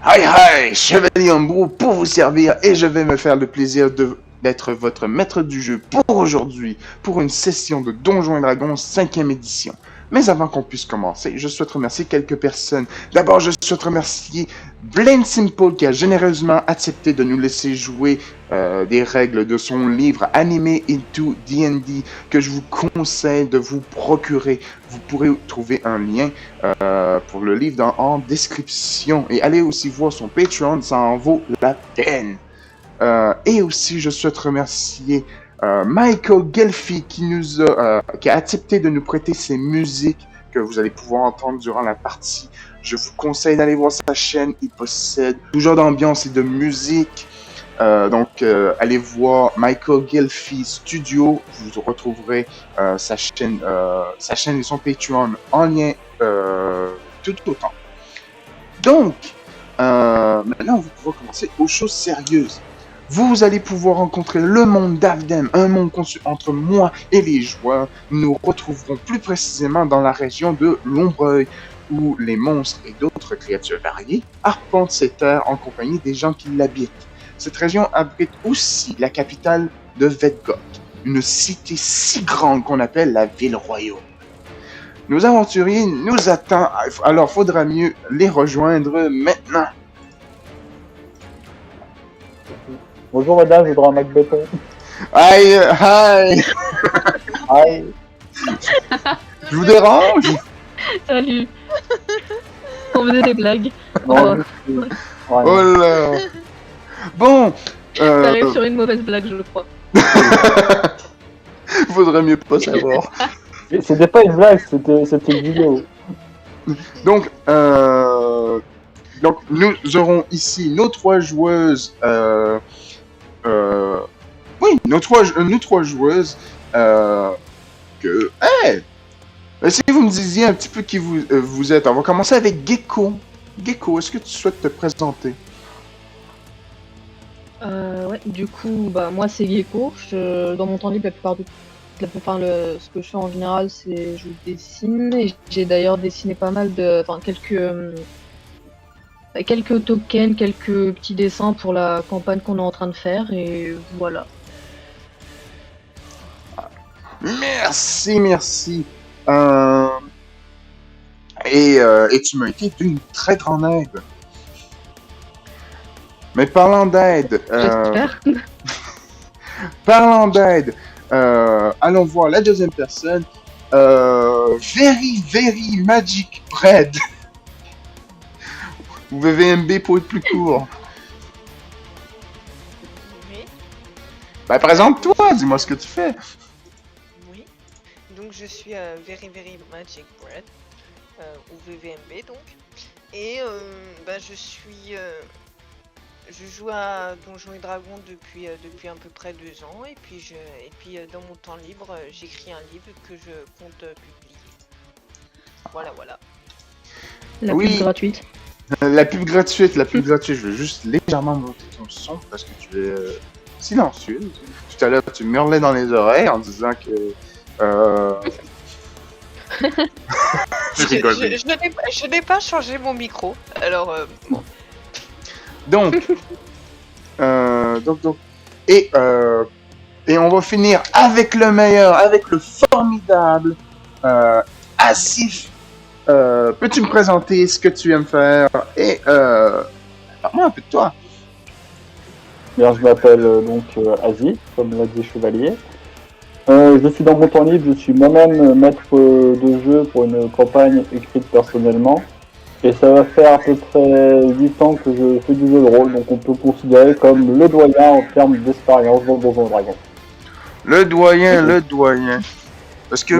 Hi hi, Chevalier Ambrou pour vous servir et je vais me faire le plaisir d'être votre maître du jeu pour aujourd'hui, pour une session de Donjons et Dragons 5e édition. Mais avant qu'on puisse commencer, je souhaite remercier quelques personnes. D'abord, je souhaite remercier Blaine Simple qui a généreusement accepté de nous laisser jouer des règles de son livre Animé into D&D que je vous conseille de vous procurer. Vous pourrez trouver un lien pour le livre en description. Et allez aussi voir son Patreon, ça en vaut la peine. Et aussi, je souhaite remercier Michael Gelfi qui a accepté de nous prêter ses musiques que vous allez pouvoir entendre durant la partie. Je vous conseille d'aller voir sa chaîne. Il possède tout genre d'ambiance et de musique. Allez voir Michael Gelfi Studio. Vous retrouverez sa chaîne et son Patreon en lien tout autant. Donc, maintenant, vous pouvez commencer aux choses sérieuses. Vous allez pouvoir rencontrer le monde d'Avdem, un monde conçu entre moi et les joueurs. Nous nous retrouverons plus précisément dans la région de l'Ombreuil, où les monstres et d'autres créatures variées arpentent ces terres en compagnie des gens qui l'habitent. Cette région abrite aussi la capitale de Vedgoth, une cité si grande qu'on appelle la ville royaume. Nos aventuriers nous attendent, alors faudra mieux les rejoindre maintenant. Bonjour madame, je voudrais un Mac béton. Aïe, aïe, Aïe. je vous dérange? Salut. On faisait des blagues. Non, Oh. Oh là. Bon, T'arrives sur une mauvaise blague, je le crois. faudrait mieux pas savoir. C'était pas une blague, c'était une vidéo. Donc, nous aurons ici nos trois joueuses. Nous trois joueuses. Si vous me disiez un petit peu qui vous êtes, on va commencer avec Gecko. Gecko, est-ce que tu souhaites te présenter? Ouais, du coup, moi c'est Gecko. Dans mon temps libre, ce que je fais en général, c'est je dessine. Et j'ai d'ailleurs dessiné pas mal quelques tokens, quelques petits dessins pour la campagne qu'on est en train de faire. Et voilà. Merci. Et tu m'as été d'une très grande aide. Mais parlant d'aide, J'espère. Allons voir la deuxième personne. Very Magic Bread. Ou VVMB pour être plus court. Oui, Présente-toi, dis-moi ce que tu fais. oui. Donc je suis Very Magic Bread, ou VVMB donc. Et je joue à Donjons et Dragons depuis à peu près 2 ans. Et puis dans mon temps libre, j'écris un livre que je compte publier. Voilà. La Oui. pub gratuite. La pub gratuite. Je vais juste légèrement monter ton son parce que tu es silencieuse. Tout à l'heure, tu me hurlais dans les oreilles en disant que... Je rigole. Je n'ai pas changé mon micro. Alors, bon. Donc, et on va finir avec le meilleur, avec le formidable Asif. Peux-tu me présenter ce que tu aimes faire et parle-moi un peu de toi. Bien, je m'appelle Asie, comme l'a dit Chevalier. Je suis dans mon temps libre, je suis moi-même maître de jeu pour une campagne écrite personnellement. Et ça va faire à peu près 8 ans que je fais du jeu de rôle, donc on peut considérer comme le doyen en termes d'expérience dans Donjons et Dragons. Le doyen. Parce que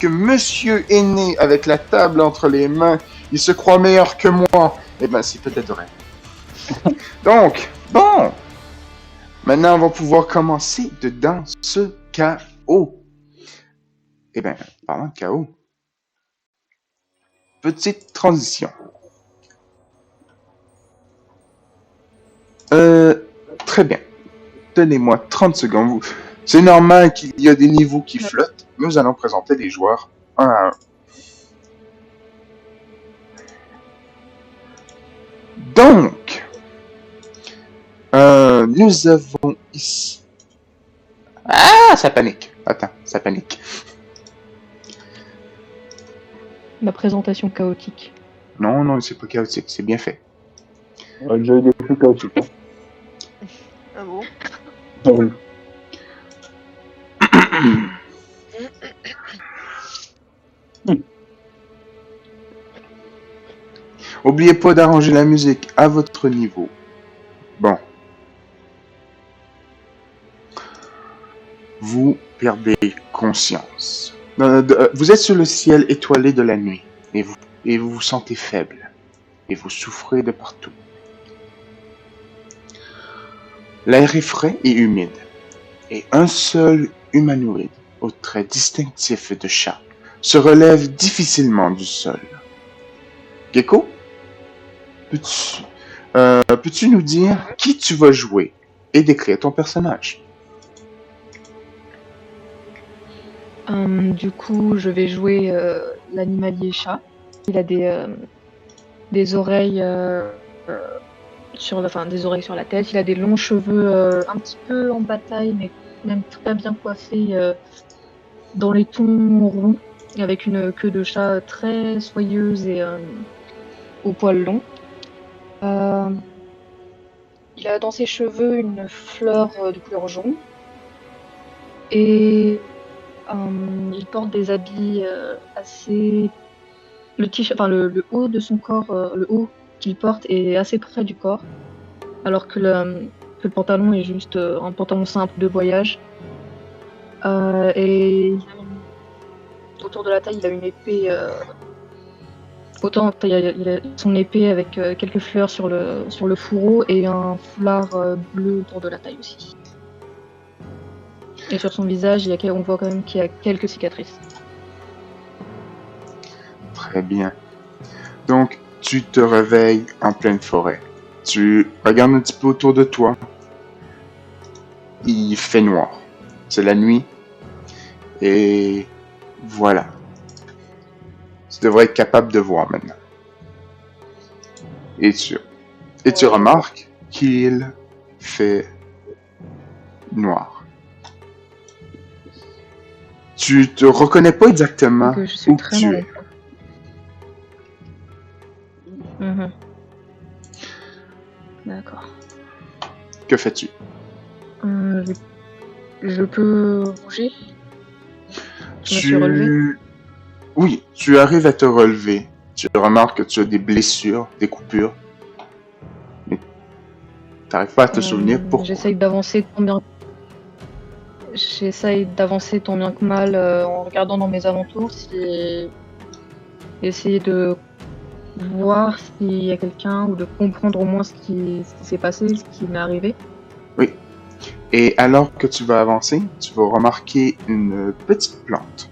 monsieur est né avec la table entre les mains, il se croit meilleur que moi. Eh ben, c'est peut-être vrai. Donc, bon. Maintenant, on va pouvoir commencer dans ce chaos. Eh bien, parlant de chaos, petite transition. Très bien. Donnez-moi 30 secondes. C'est normal qu'il y a des niveaux qui flottent. Nous allons présenter les joueurs un à un. Donc, nous avons ici... Ah, ça panique. Attends, ça panique. La présentation chaotique. Non, non, c'est pas chaotique, c'est bien fait. J'ai déjà eu des plus chaotiques. Hein. Ah bon? Ah oui. Oubliez pas d'arranger la musique à votre niveau. Bon. Vous perdez conscience. Vous êtes sur le ciel étoilé de la nuit et vous vous sentez faible et vous souffrez de partout. L'air est frais et humide et un seul humanoïde aux traits distinctifs de chat se relève difficilement du sol. Gecko, peux-tu nous dire qui tu vas jouer et décrire ton personnage? Du coup, je vais jouer l'animalier chat. Il a des oreilles des oreilles sur la tête. Il a des longs cheveux un petit peu en bataille, mais même très bien coiffés dans les tons ronds, avec une queue de chat très soyeuse et au poil long. Il a dans ses cheveux une fleur de couleur jaune. Et il porte des habits assez... Le haut de son corps, le haut qu'il porte est assez près du corps, alors que le pantalon est juste un pantalon simple de voyage. Et autour de la taille, il a une épée... il a son épée avec quelques fleurs sur le fourreau et un foulard bleu autour de la taille aussi. Et sur son visage, on voit quand même qu'il y a quelques cicatrices. Très bien. Donc, tu te réveilles en pleine forêt. Tu regardes un petit peu autour de toi. Il fait noir. C'est la nuit. Et voilà. Tu devrais être capable de voir maintenant. Et tu remarques qu'il fait noir. Tu te reconnais pas exactement Donc, je suis où très tu mal. es. D'accord. Que fais-tu? Je peux bouger? Je me suis relevé? Oui, tu arrives à te relever. Tu remarques que tu as des blessures, des coupures. Mais tu n'arrives pas à te souvenir pourquoi. J'essaye d'avancer tant bien que mal en regardant dans mes alentours, essayer de voir s'il y a quelqu'un ou de comprendre au moins ce qui s'est passé, ce qui m'est arrivé. Oui. Et alors que tu vas avancer, tu vas remarquer une petite plante.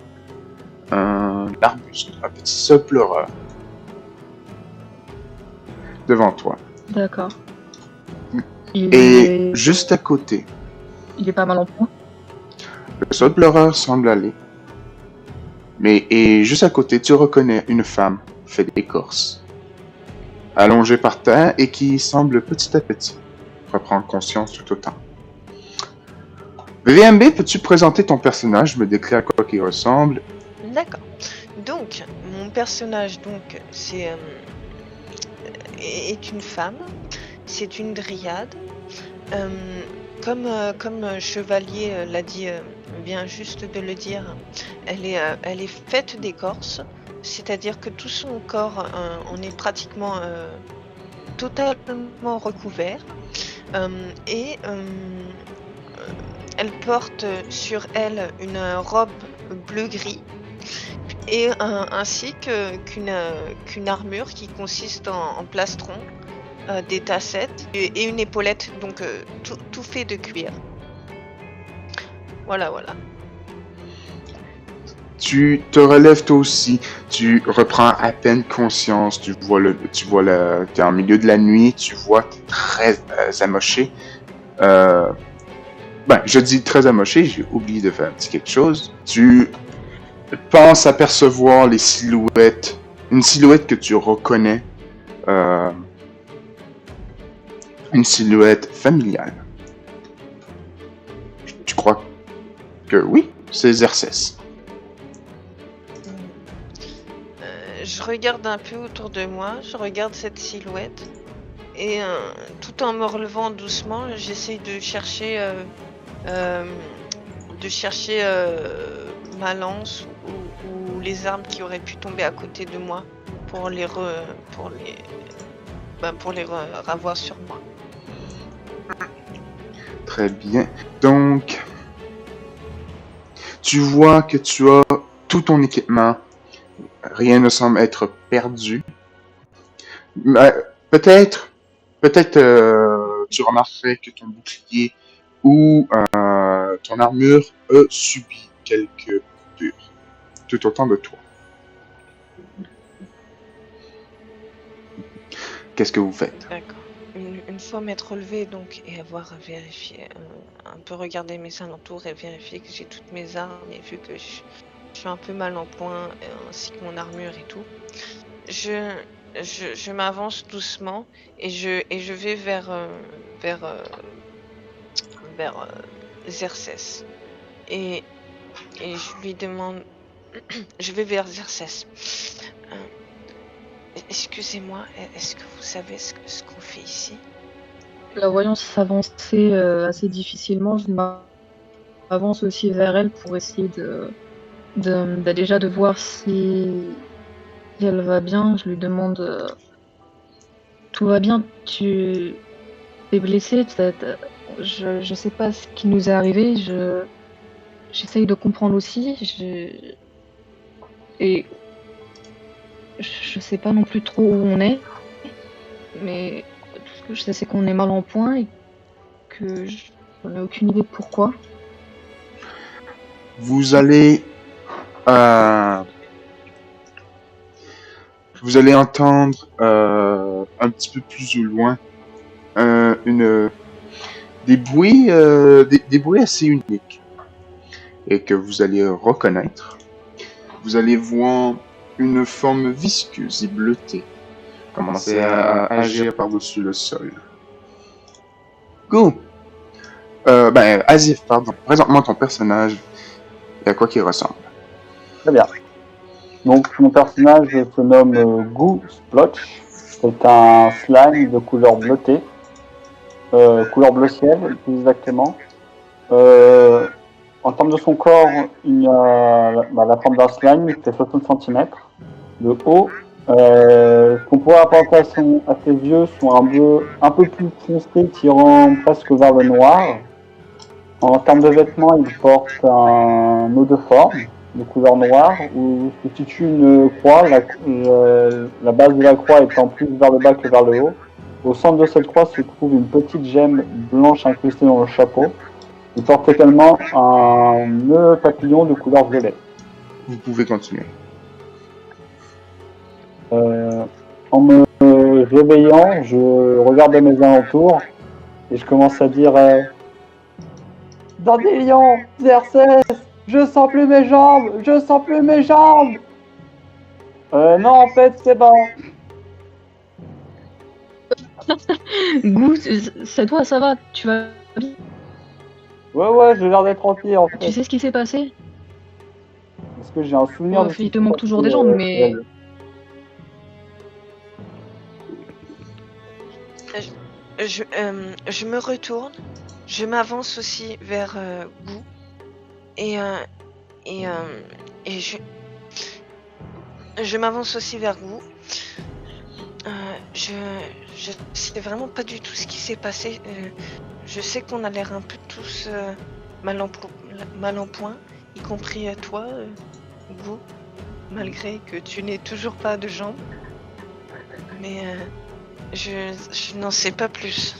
Un arbuste, un petit sol pleureur. Devant toi. D'accord. Et juste à côté, Il est pas mal en point. le sol pleureur semble aller. Et juste à côté, tu reconnais une femme faite d'écorce, allongée par terre et qui semble petit à petit reprendre conscience tout autant. VMB, peux-tu présenter ton personnage, me décrire à quoi il ressemble? D'accord. Donc, mon personnage est une femme. C'est une dryade. Comme Chevalier l'a dit, vient juste de le dire, elle est faite d'écorce, c'est-à-dire que tout son corps en est pratiquement totalement recouvert. Elle porte sur elle une robe bleu-gris et ainsi qu'une armure qui consiste en plastron, des tassettes et une épaulette, donc tout fait de cuir. Voilà. Tu te relèves toi aussi, tu reprends à peine conscience, t'es en milieu de la nuit, tu vois, t'es très amoché. Je dis très amoché, j'ai oublié de faire un petit quelque chose. Tu penses apercevoir une silhouette que tu reconnais une silhouette familiale. Tu crois que oui, c'est Xerxes. Je regarde un peu autour de moi, je regarde cette silhouette et tout en me relevant doucement, j'essaye de chercher ma lance ou les armes qui auraient pu tomber à côté de moi pour les ravoir sur moi. Très bien. Donc, tu vois que tu as tout ton équipement. Rien ne semble être perdu. Mais peut-être, tu remarquerais que ton bouclier ou ton armure a subi quelques coupures, tout autant de toi. Qu'est-ce que vous faites? D'accord. Une fois m'être relevé donc et avoir vérifié, un peu regardé mes alentours et vérifié que j'ai toutes mes armes et vu que je suis un peu mal en point ainsi que mon armure et tout, je m'avance doucement et je vais vers Xerxes et je lui demande je vais vers Xerxes. Excusez-moi, est-ce que vous savez ce qu'on fait ici? La voyant s'avancer assez difficilement, je m'avance aussi vers elle pour essayer déjà de voir si elle va bien. Je lui demande tout va bien, tu es blessé, je sais pas ce qui nous est arrivé, j'essaye de comprendre aussi, et je sais pas non plus trop où on est, mais tout ce que je sais c'est qu'on est mal en point et que j'en ai aucune idée de pourquoi. Vous allez entendre un petit peu plus au loin des bruits assez uniques et que vous allez reconnaître. Vous allez voir une forme visqueuse et bleutée commencer à agir par-dessus le sol. Go! Azif, pardon. Présente-moi ton personnage et à quoi qu'il ressemble. Très bien. Donc, mon personnage se nomme Goo Splotch. C'est un slime de couleur bleutée. Couleur bleu ciel, plus exactement. En termes de son corps, il y a la forme d'un slime, il fait 60 cm de haut. Ce qu'on pourrait apporter à ses yeux sont un peu plus foncés, tirant presque vers le noir. En termes de vêtements, il porte un eau de forme de couleur noire où se situe une croix, la base de la croix étant plus vers le bas que vers le haut. Au centre de cette croix se trouve une petite gemme blanche incrustée dans le chapeau. Il porte également un nœud papillon de couleur violette. Vous pouvez continuer. En me réveillant, je regarde mes alentours et je commence à dire Dandelion, Xerxes, je sens plus mes jambes, je sens plus mes jambes. Non, en fait, c'est bon. Gou, c'est toi, ça va, tu vas bien? Ouais, j'ai l'air d'être tranquille en fait. Tu sais ce qui s'est passé? Parce que j'ai un souvenir Oh, il te manque toujours des jambes, mais... Je me retourne, je m'avance aussi vers Gou et je m'avance aussi vers Gou. Je sais vraiment pas du tout ce qui s'est passé. Je sais qu'on a l'air un peu tous mal en point, y compris toi, Gou, malgré que tu n'aies toujours pas de jambes. Mais je n'en sais pas plus.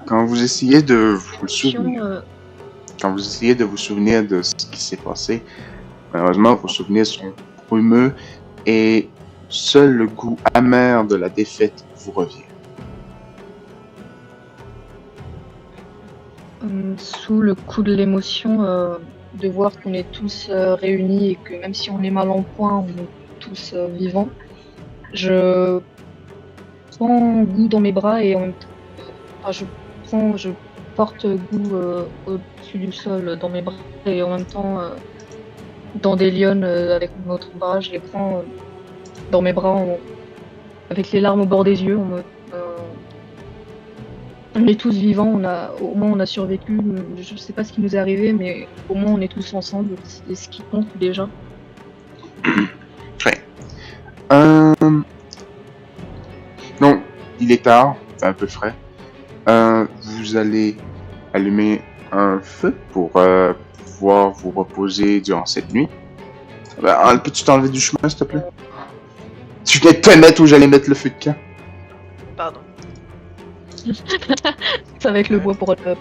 Quand vous essayez de vous souvenir, de ce qui s'est passé, malheureusement, vos souvenirs sont brumeux et seul le goût amer de la défaite vous revient. Sous le coup de l'émotion, de voir qu'on est tous réunis et que même si on est mal en point, on est tous vivants, je prends Goût dans mes bras et en même temps, je porte Goût au-dessus du sol dans mes bras et en même temps dans des lionnes avec mon autre bras, je les prends dans mes bras avec les larmes au bord des yeux. On est tous vivants, au moins on a survécu. Je sais pas ce qui nous est arrivé, mais au moins on est tous ensemble. C'est ce qui compte déjà. Ouais. Donc, il est tard, c'est un peu frais. Vous allez allumer un feu pour pouvoir vous reposer durant cette nuit. Peux-tu t'enlever du chemin, s'il te plaît? Tu venais de te mettre où j'allais mettre le feu de camp. Pardon. C'est avec le bois pour enfin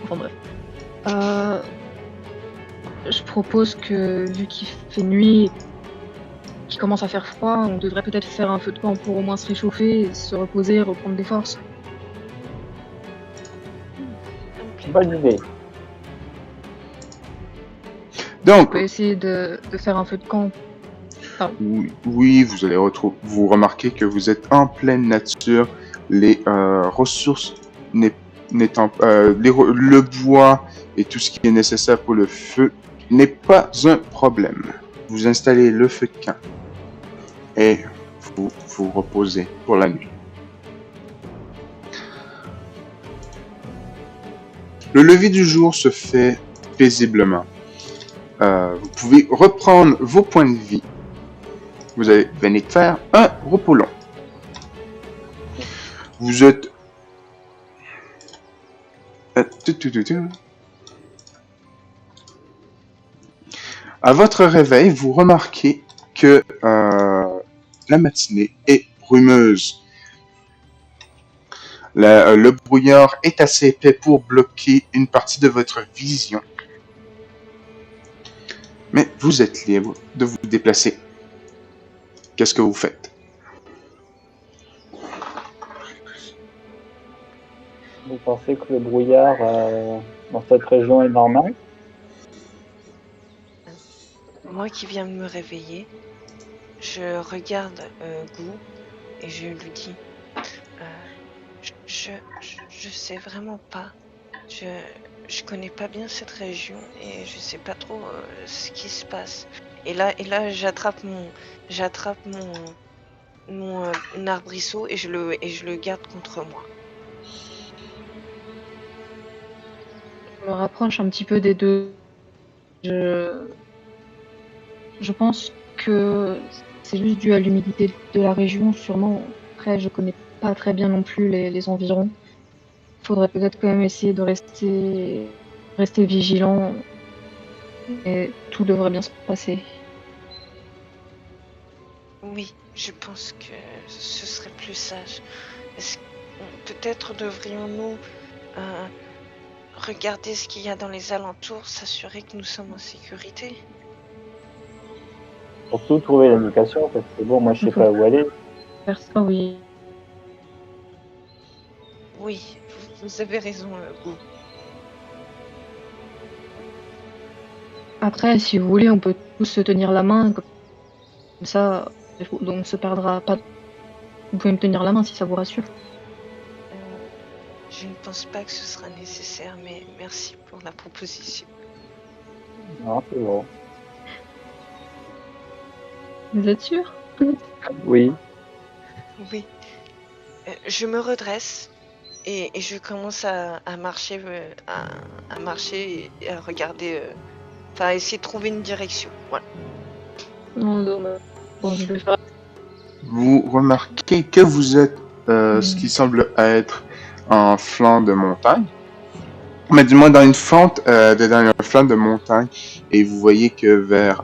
bref. Je propose que, vu qu'il fait nuit, qu'il commence à faire froid, on devrait peut-être faire un feu de camp pour au moins se réchauffer, se reposer, reprendre des forces. Bonne idée. On Donc, peut essayer de faire un feu de camp. oui, vous allez vous remarquer que vous êtes en pleine nature. Les ressources n'étant le bois et tout ce qui est nécessaire pour le feu n'est pas un problème. Vous installez le feu de camp et vous vous reposez pour la nuit. Le lever du jour se fait paisiblement. Vous pouvez reprendre vos points de vie. Vous venez de faire un repos long. Vous êtes... À votre réveil, vous remarquez que la matinée est brumeuse. Le brouillard est assez épais pour bloquer une partie de votre vision. Mais vous êtes libre de vous déplacer. Qu'est-ce que vous faites? Vous pensez que le brouillard dans cette région est normal? Moi qui viens de me réveiller, je regarde Goût et je lui dis je sais vraiment pas. Je connais pas bien cette région et je sais pas trop ce qui se passe. Et là j'attrape mon arbrisseau et je le garde contre moi. Je me rapproche un petit peu des deux. Je pense que c'est juste dû à l'humidité de la région, sûrement. Après, je connais pas très bien non plus les environs. Faudrait peut-être quand même essayer de rester vigilant et tout devrait bien se passer. Oui, je pense que ce serait plus sage. Peut-être devrions-nous regarder ce qu'il y a dans les alentours, s'assurer que nous sommes en sécurité. Surtout trouver l'indication, parce que bon, moi je sais pas où aller. Personne, oui. Oui, vous avez raison, Goût. Après, si vous voulez, on peut tous se tenir la main, comme ça, on ne se perdra pas. Vous pouvez me tenir la main si ça vous rassure. Je ne pense pas que ce sera nécessaire, mais merci pour la proposition. Non, c'est bon. Vous êtes sûr? Oui. Oui. Je me redresse et je commence à marcher, à marcher et à regarder, à essayer de trouver une direction. Voilà. Non, bon, je vais faire. Vous remarquez que vous êtes ce qui semble être en flanc de montagne, mais du moins dans une fente, dans un flanc de montagne, et vous voyez que vers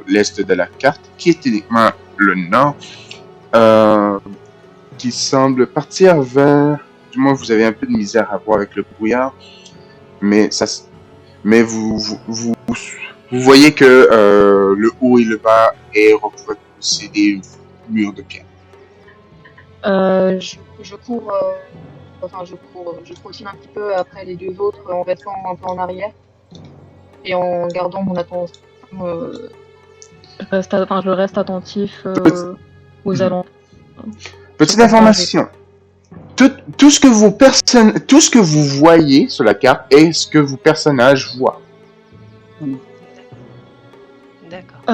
l'est de la carte, qui est techniquement le nord, qui semble partir vers, du moins vous avez un peu de misère à voir avec le brouillard, mais vous voyez que le haut et le bas est recouvert de des murs de pierre. Je cours, je trottine un petit peu après les deux autres en restant un peu en arrière et en gardant mon attention. Je reste attentif. aux alentours. Petite information. Tout ce que vous voyez sur la carte est ce que vos personnages voient. D'accord.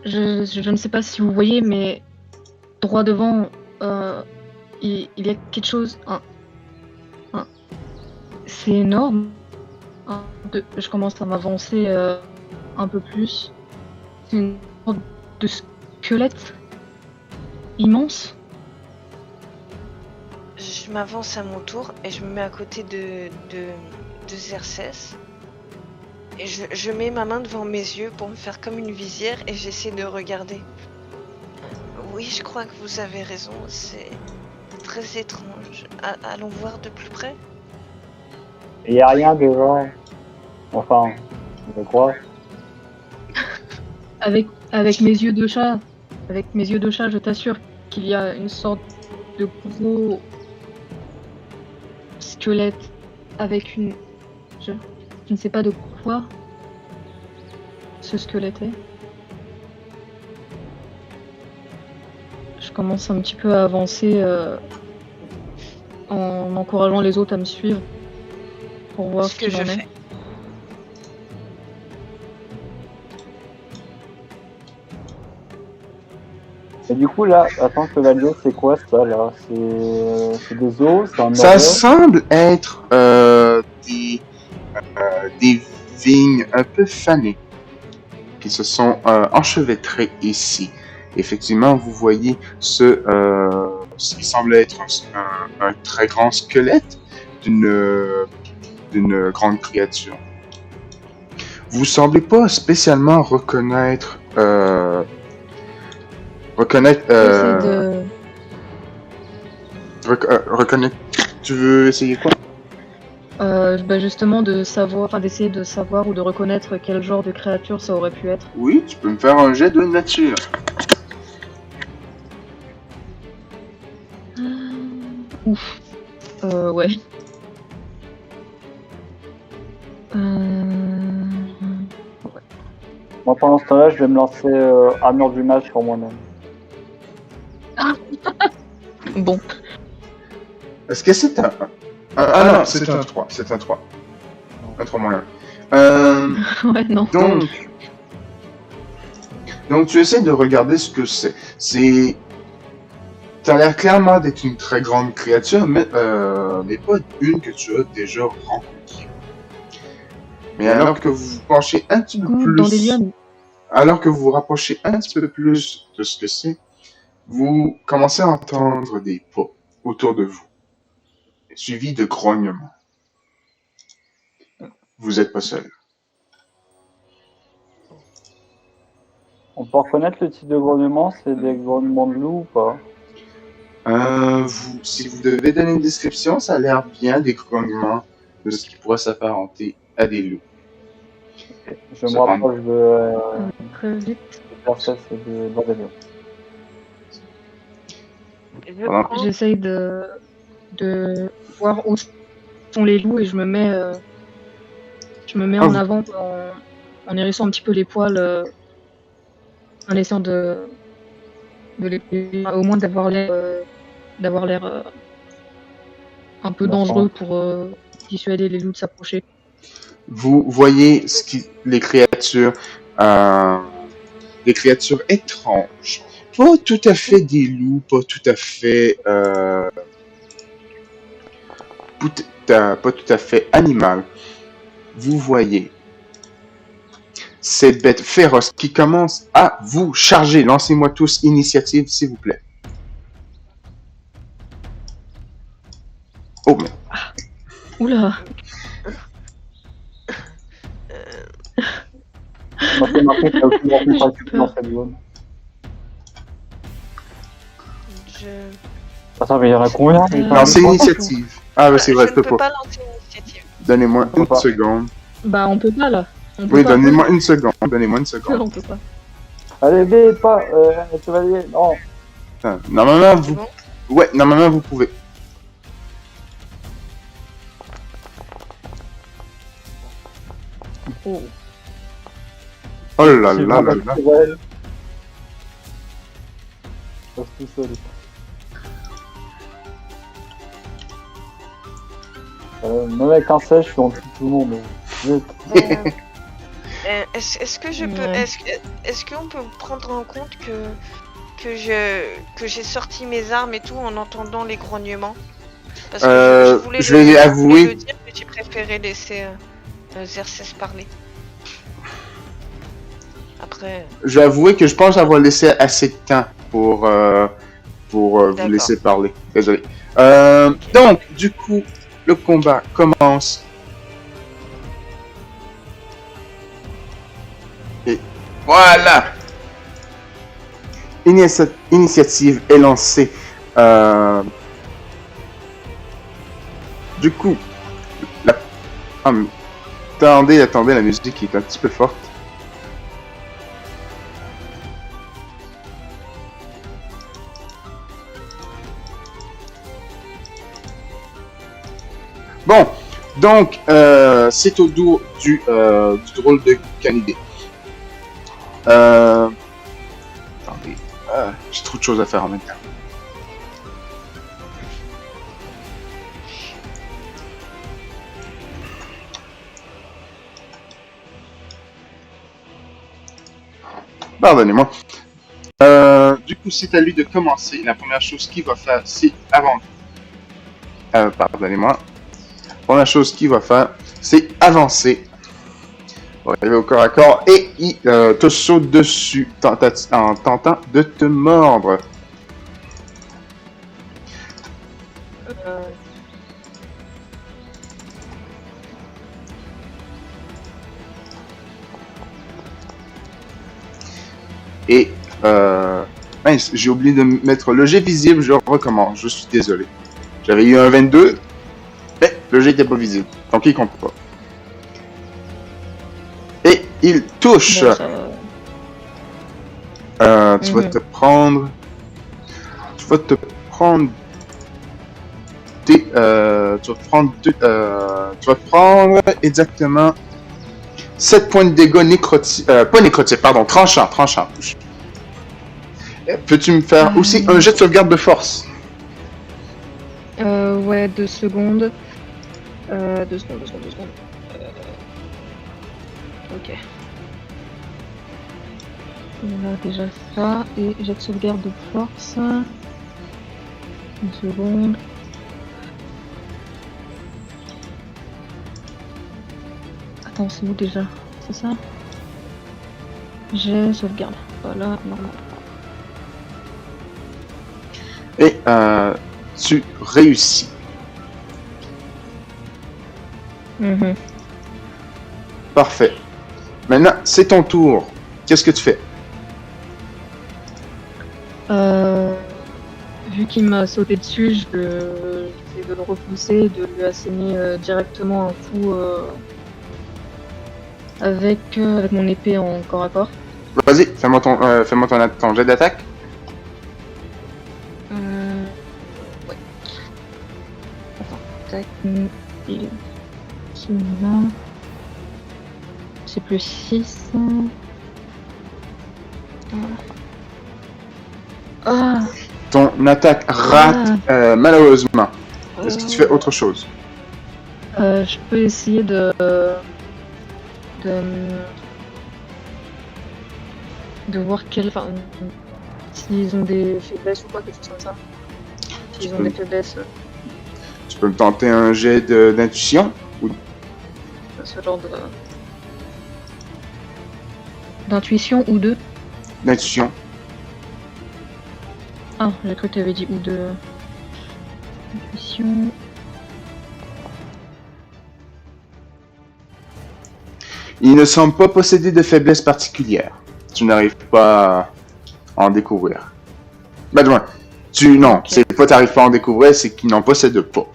Je ne sais pas si vous voyez, mais droit devant, il y a quelque chose. C'est énorme. Je commence à m'avancer un peu plus. C'est une sorte de squelette immense. Je m'avance à mon tour et je me mets à côté de Xerxes. Et je mets ma main devant mes yeux pour me faire comme une visière et j'essaie de regarder. Oui, je crois que vous avez raison, c'est très étrange. Allons voir de plus près. Il n'y a rien devant. Enfin, je crois. Avec mes yeux de chat, je t'assure qu'il y a une sorte de gros squelette avec une... Je ne sais pas de quoi ce squelette est. Je commence un petit peu à avancer en encourageant les autres à me suivre pour voir Ce que je fais. Et du coup, là, attends, chevalier, c'est quoi ça, là? C'est des os? C'est un Ça orbe? semble être des vignes un peu fanées qui se sont enchevêtrées ici. Effectivement, vous voyez ce qui semble être un très grand squelette d'une grande créature. Vous semblez pas spécialement reconnaître reconnaître. Tu veux essayer quoi? Justement d'essayer de savoir ou de reconnaître quel genre de créature ça aurait pu être. Oui, tu peux me faire un jet de nature. Ouf. Ouais. Moi, pendant ce temps-là, je vais me lancer armure du mage sur moi-même. Bon. Est-ce que c'est un... non, c'est un 3. C'est un 3. Un 3 moyen. Ouais, non. Donc tu essaies de regarder ce que c'est. Ça a l'air clairement d'être une très grande créature, mais pas une que tu as déjà rencontrée. Mais alors que vous vous penchez un petit peu plus... Dans les lianes. Alors que vous vous rapprochez un petit peu plus de ce que c'est, vous commencez à entendre des pas autour de vous, suivis de grognements. Vous n'êtes pas seul. On peut reconnaître le type de grognement? C'est des grognements de loup ou pas? Si vous devez donner une description, ça a l'air bien des grognements de ce qui pourrait s'apparenter à des loups. Je me rapproche de Très vite. Xerxes et de Bordelion. J'essaye de voir où sont les loups et je me mets en avant en hérissant un petit peu les poils, en essayant de au moins d'avoir l'air un peu dangereux pour dissuader les loups de s'approcher. Vous voyez les créatures étranges. Pas tout à fait des loups, pas tout à fait pas tout à fait animal. Vous voyez cette bête féroce qui commence à vous charger. Lancez-moi tous initiative, s'il vous plaît. Oh, mais... Oula. Moi, c'est marqué qu'il n'y a aucune rencontre dans cette zone. Attends, mais il y en a combien? Lancez initiative. Ah, bah c'est vrai, je ne peux pas lancer l'initiative. Donnez-moi une seconde. Bah, on peut pas là. Oui, donnez-moi une seconde. Donnez-moi une seconde. On peut pas. Allez, vite, pas, chevalier, non. Enfin, normalement, vous... Bon. Ouais, normalement, vous pouvez. Oh. Oh là là là là. tout seul. Même avec un sèche, je suis en dessous de tout le monde. Vite. Est-ce que je peux, Ouais. est-ce qu'on peut prendre en compte que j'ai sorti mes armes et tout en entendant les grognements? Parce que je voulais je vais je voulais avouer- le dire, mais j'ai préféré laisser Xerxes parler. Après, Je vais avouer que je pense avoir laissé assez de temps pour vous D'accord. laisser parler. Désolé. Ok. Donc, du coup, le combat commence. Et voilà! Initiative est lancée. Du coup, attendez, la musique est un petit peu forte. Bon, donc, c'est au dos du drôle de canidé. Attendez, j'ai trop de choses à faire en même temps. Pardonnez-moi. Du coup, c'est à lui de commencer. La première chose qu'il va faire, c'est avant. Pardonnez-moi. La première chose qu'il va faire, c'est avancer. On va arriver au corps à corps et il te saute dessus en tentant de te mordre. Euh, Et mince, j'ai oublié de mettre le jet visible, je recommence, je suis désolé. J'avais eu un 22, mais le jet n'était pas visible, donc il compte pas. Et il touche. bon, ça... Tu vas te prendre. Tu vas te prendre. Tu vas te prendre exactement 7 points de dégâts nécrotiques. Pas nécrotiques, pardon, tranchant. Peux-tu me faire aussi un jet de sauvegarde de force? Ouais, 2 secondes. 2 secondes. Ok. On a déjà ça. Et j'ai de sauvegarde de force. Une seconde. Attends, c'est où déjà? C'est ça? J'ai sauvegarde. Voilà, normal. Et tu réussis. Mhm. Parfait. Maintenant, c'est ton tour. Qu'est-ce que tu fais? Vu qu'il m'a sauté dessus, j'essaie de le repousser, de lui asséner directement un coup avec mon épée en corps à corps. Vas-y, fais-moi ton jet d'attaque. Ouais. Attends, tac. Et celui-là. C'est plus 6. Ah! Ton attaque rate malheureusement. Est-ce que tu fais autre chose? Je peux essayer de voir s'ils ont des faiblesses ou quoi, quelque chose comme ça. S'ils ont des faiblesses, Tu peux me tenter un jet d'intuition? ce genre d'intuition ou de... D'intuition. Ah, j'ai cru que tu avais dit ou de... Intuition... Il ne semble pas posséder de faiblesse particulière. Tu n'arrives pas à en découvrir. Ben, du moins, non, Ok. c'est pas t'arrives pas à en découvrir, c'est qu'il n'en possède pas.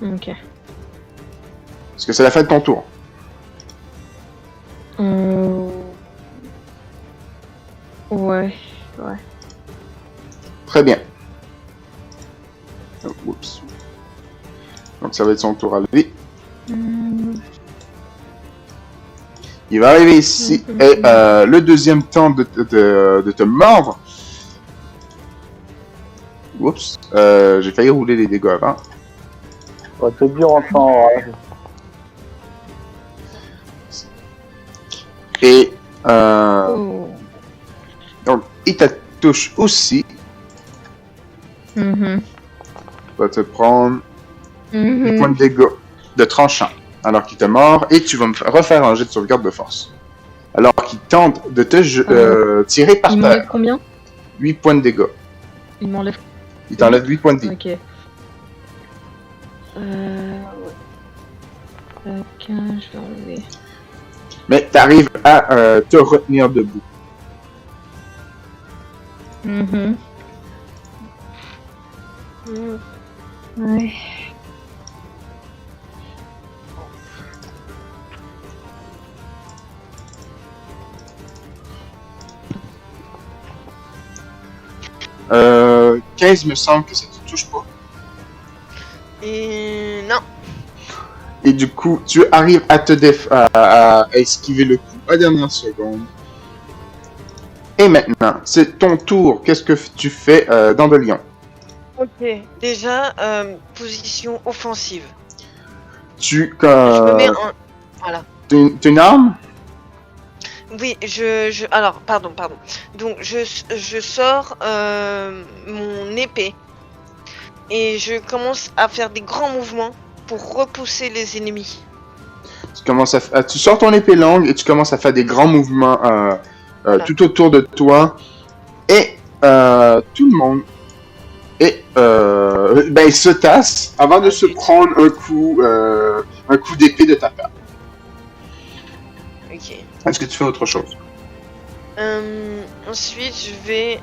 Ok. Est-ce que c'est la fin de ton tour? Ouais. Très bien. Oh, oups. Donc ça va être son tour à lui. Il va arriver ici et le deuxième temps de te mordre. Oups, j'ai failli rouler les dégâts avant. Ouais, c'est dur en temps. Et Oh. donc, il te touche aussi. Mhm. Il va te prendre Mhm. des points de dégâts de tranchant alors qu'il te mord et tu vas me refaire un jet de sauvegarde de force. Alors qu'il tente de te tirer par Il m'enlève terre. combien? 8 points de dégâts. Il m'enlève. Il t'enlève 8 points de vie. Ok. Ouais. Ok, je vais enlever. Mais tu arrives à te retenir debout. Mhm. Ouais. Euh, 15 me semble que ça te touche pas. Et non. Et du coup, tu arrives à te à esquiver le coup à la dernière seconde. Et maintenant, c'est ton tour. Qu'est-ce que tu fais dans le lion? Ok. Déjà, position offensive. Tu Je me mets en... Voilà. t'as une arme? Oui, alors, pardon. Donc, je sors mon épée et je commence à faire des grands mouvements pour repousser les ennemis. Tu sors ton épée longue et tu commences à faire des grands mouvements Voilà. tout autour de toi. Et tout le monde il se tasse avant de se prendre un coup d'épée de ta part. Ok. Est-ce que tu fais autre chose? Ensuite, je vais...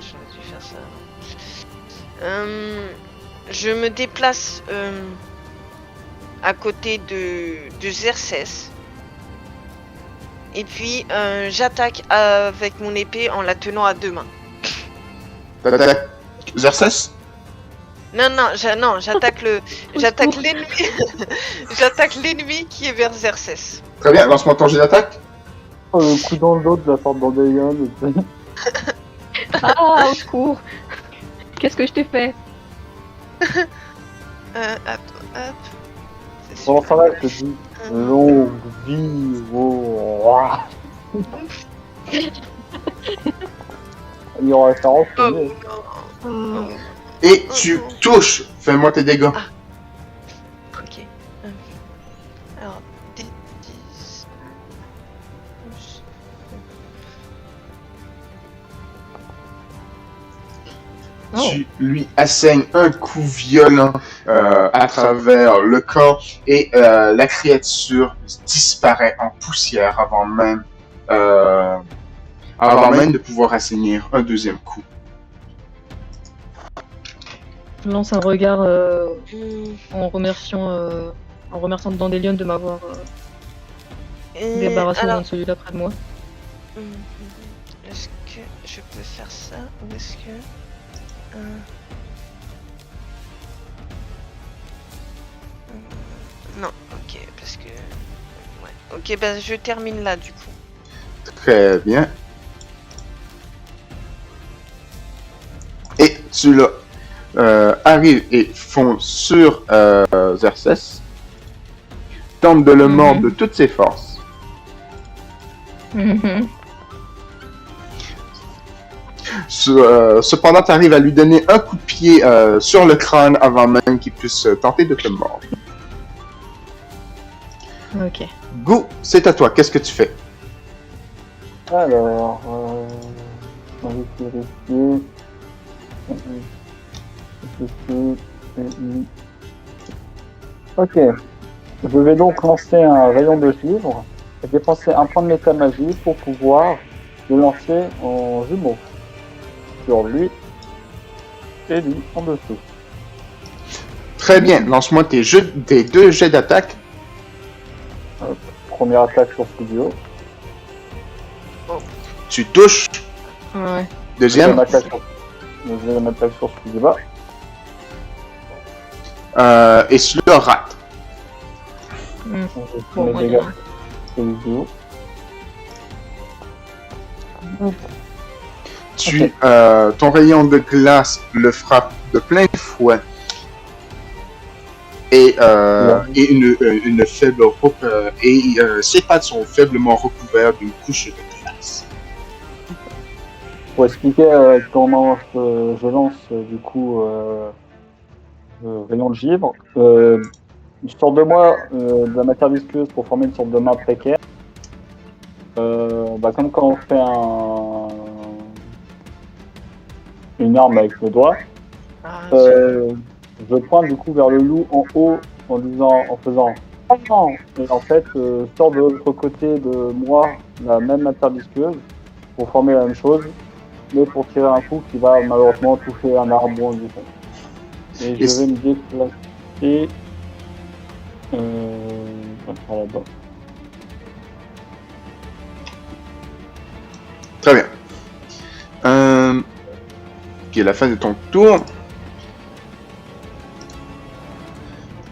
J'aurais dû faire ça. Je me déplace à côté de Xerxes. Et puis, j'attaque avec mon épée en la tenant à deux mains. T'attaques Xerxes? Non, j'attaque l'ennemi. J'attaque l'ennemi qui est vers Xerxes. Très bien, lance-moi ton jet d'attaque. Oh, le coup dans le dos de la sorte d'Andélion. Ah, au secours. Qu'est-ce que je t'ai fait? Hop. C'est Pendant super. ça, là, je te dis longue vie au roi. Il y aura référence. Oh mais- non. Et tu touches. Fais-moi tes dégâts. Ok. Alors, 10. Oh. Tu lui assignes un coup violent à travers le corps et la créature disparaît en poussière avant même de pouvoir assigner un deuxième coup. Je lance un regard en remerciant Dandelion de m'avoir débarrassé Alors, de celui d'après de moi. est-ce que je peux faire ça ou est-ce que... Non, ok, parce que... Ouais. Ok, bah je termine là du coup. Très bien. Et tu arrives et fonces sur Xerxes. Tente de le mordre de toutes ses forces. Cependant, tu arrives à lui donner un coup de pied sur le crâne avant même qu'il puisse tenter de te mordre. Ok. Go, c'est à toi. Qu'est-ce que tu fais? Alors, on va vérifier. Ok. Je vais donc lancer un rayon de givre et dépenser un point de méta-magie pour pouvoir le lancer en jumeaux. Sur lui et lui en dessous. Très bien. Lance-moi tes deux jets d'attaque. Première attaque sur studio. Tu touches. Ouais. Deuxième. Deuxième attaque sur studio bas. Et celui-là rate. Hmm. Donc, je Bon, mets moi, des il y a- dégâts sur les duos. Ton rayon de glace le frappe de plein fouet et, ses pattes sont faiblement recouvertes d'une couche de glace. Pour expliquer comment je lance du coup rayon de givre, je sors de moi de la matière visqueuse pour former une sorte de main précaire. Comme quand on fait une arme avec le doigt, Ah, je pointe du coup vers le loup en haut en faisant « Oh !» Et en fait, je sors de l'autre côté de moi la même matière visqueuse pour former la même chose, mais pour tirer un coup qui va malheureusement toucher un arbre du fond. Et je vais me déplacer là-bas. Très bien. Ok, la fin de ton tour.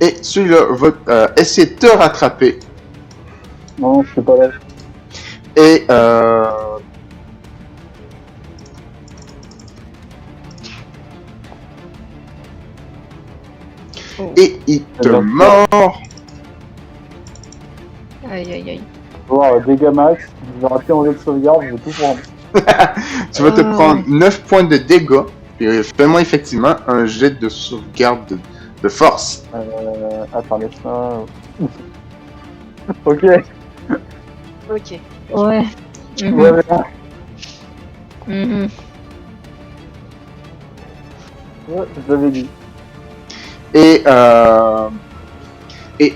Et celui-là va essayer de te rattraper. Non, je suis pas là. Et Oh. et il te Alors, mord. Aïe, aïe, aïe. Je vais voir dégâts max, je vais rater en jet de sauvegarde, je vais tout prendre. Tu vas te Ah, prendre ouais. 9 points de dégâts. Et fais-moi effectivement un jet de sauvegarde de force. Attendez, ça. Ok. ok. Ouais. Mhm. Ouais, mais non. Mhm. Ouais, je l'avais dit. Et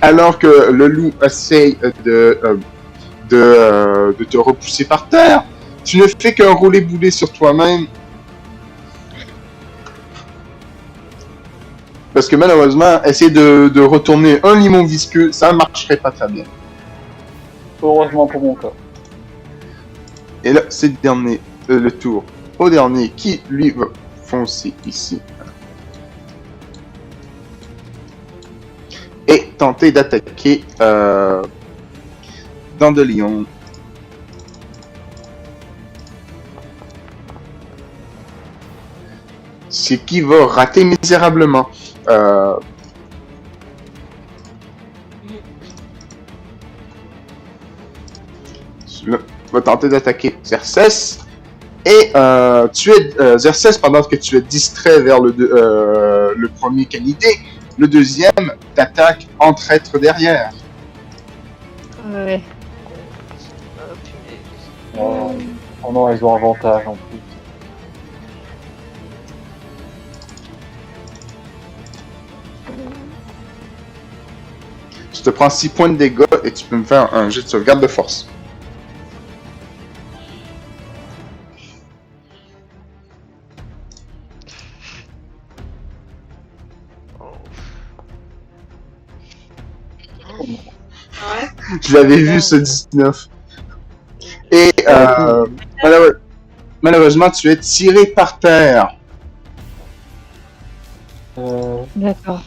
alors que le loup essaye de te repousser par terre, tu ne fais qu'un rouler-bouler sur toi-même. Parce que malheureusement, essayer de retourner un limon visqueux, ça ne marcherait pas très bien. Heureusement pour mon cas. Et là, c'est le tour au dernier qui, lui, va foncer ici. Et tenter d'attaquer Dandelion. Ce qui va rater misérablement. Celui-là va tenter d'attaquer Xerxes. Et Xerxes, pendant que tu es distrait vers le premier canidé, le deuxième t'attaque en traître derrière. Ouais. Punaise. Oh non, ils ont avantage en plus. Tu te prends 6 points de dégâts et tu peux me faire un jet de sauvegarde de force. Je l'avais vu ce 19. Et malheureusement, tu es tiré par terre. D'accord.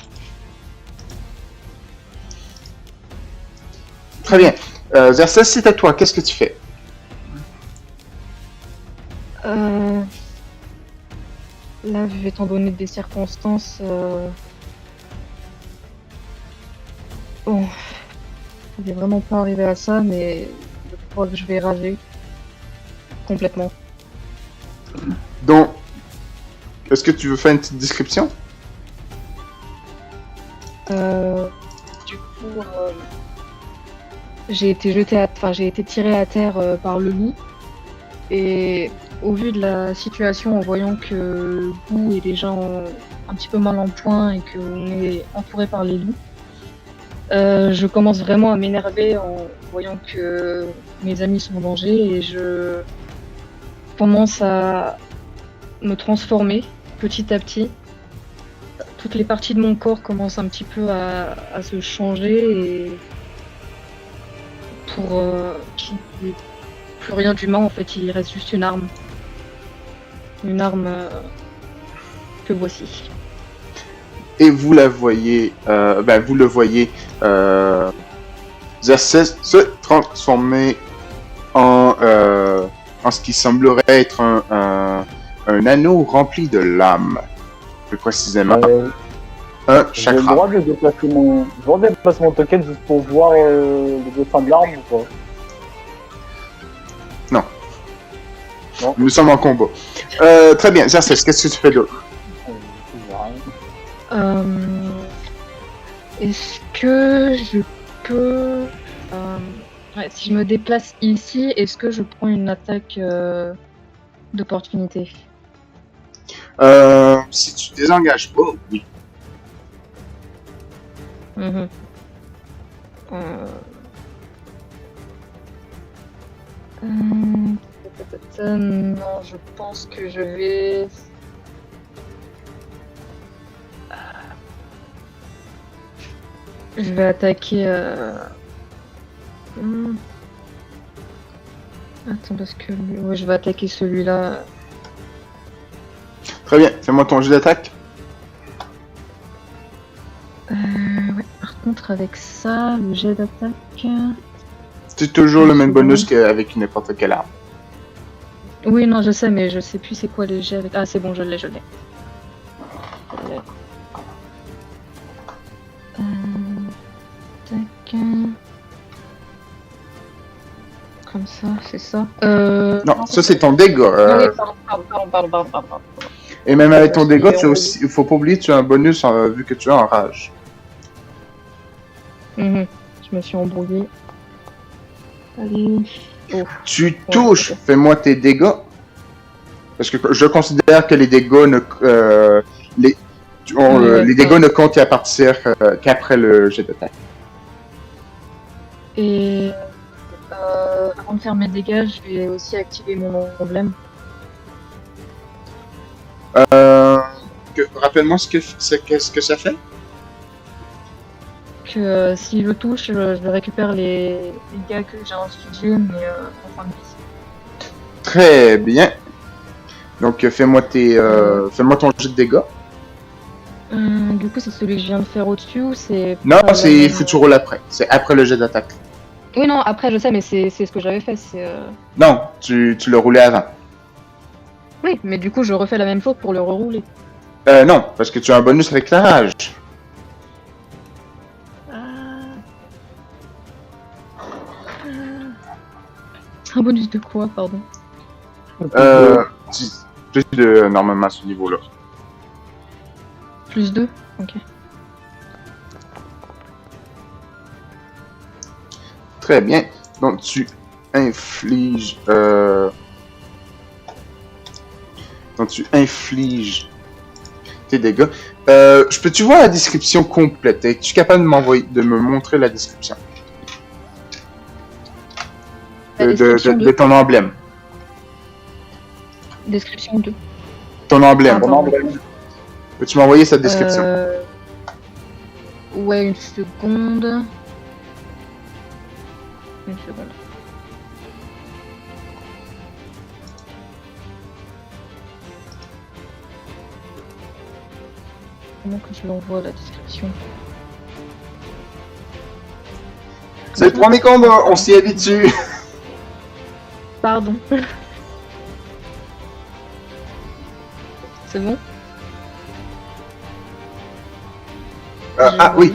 Très bien. Xerxes, c'est à toi. Qu'est-ce que tu fais? Là, vu étant donné des circonstances, bon, je vais vraiment pas arriver à ça, mais je crois que je vais rager complètement. Donc, est-ce que tu veux faire une petite description? Du coup, j'ai été j'ai été tiré à terre par le loup, et au vu de la situation, en voyant que le loup est déjà un petit peu mal en point et qu'on est entouré par les loups, je commence vraiment à m'énerver en voyant que mes amis sont en danger, et je commence à me transformer petit à petit. Toutes les parties de mon corps commencent un petit peu à se changer, et pour qu'il n'y ait plus rien d'humain, en fait, il reste juste une arme. Une arme que voici. Et vous la voyez, vous le voyez Xerxes se transformer en ce qui semblerait être un anneau rempli de lames. Plus précisément, un J'ai le chakra. droit de déplacer mon token juste pour voir le dessin de l'arme ou pas? Nous sommes en combat. Très bien, Xerxes, qu'est-ce que tu fais d'autre? Est-ce que je peux... si je me déplace ici, est-ce que je prends une attaque d'opportunité? Si tu désengages pas, oui. Mhm. Non, je pense que je vais... Je vais attaquer... Attends, parce que... Ouais, je vais attaquer celui-là. Très bien, fais-moi ton jeu d'attaque. Ouais, par contre, avec ça, le jet d'attaque... C'est toujours le même bonus qu'avec n'importe quelle arme. Oui, non, je sais, mais je sais plus c'est quoi le jet avec... Ah, c'est bon, je l'ai. Tac. Comme ça, c'est ça. Non, ça c'est ton dégât. Oui, pardon. Et même avec ton dégât, tu as aussi, il faut pas oublier que tu as un bonus vu que tu es en rage. Je me suis embrouillée. Allez. Oh. Tu touches, fais-moi tes dégâts. Parce que je considère que les dégâts les dégâts ne comptent qu'à partir qu'après le jet d'attaque. Et avant de faire mes dégâts, je vais aussi activer mon emblème. Rappelle-moi ce que ça fait. Que si je touche, je récupère les dégâts que j'ai infligés, mais en fin de vie. Très bien. Donc fais-moi ton jet de dégâts. Du coup, c'est celui que je viens de faire au-dessus ou c'est... Non, c'est faut que tu roules après. C'est après le jet d'attaque. Oui, non, après, je sais, mais c'est ce que j'avais fait. Non, tu l'as roulé avant. Oui, mais du coup, je refais la même chose pour le rerouler. Non, parce que tu as un bonus avec la rage. Un bonus de quoi, pardon? Plus de normalement à ce niveau-là. Plus 2? Ok. Très bien. Donc tu infliges. Tes dégâts. Je peux-tu voir la description complète? Es-tu capable de me montrer la description? De ton emblème. Description 2. Ton emblème. Ah, Peux-tu m'envoyer cette description? Ouais, une seconde. Comment que je l'envoie la description? C'est le premier combat, on s'y habitue. Pardon. C'est bon? Oui.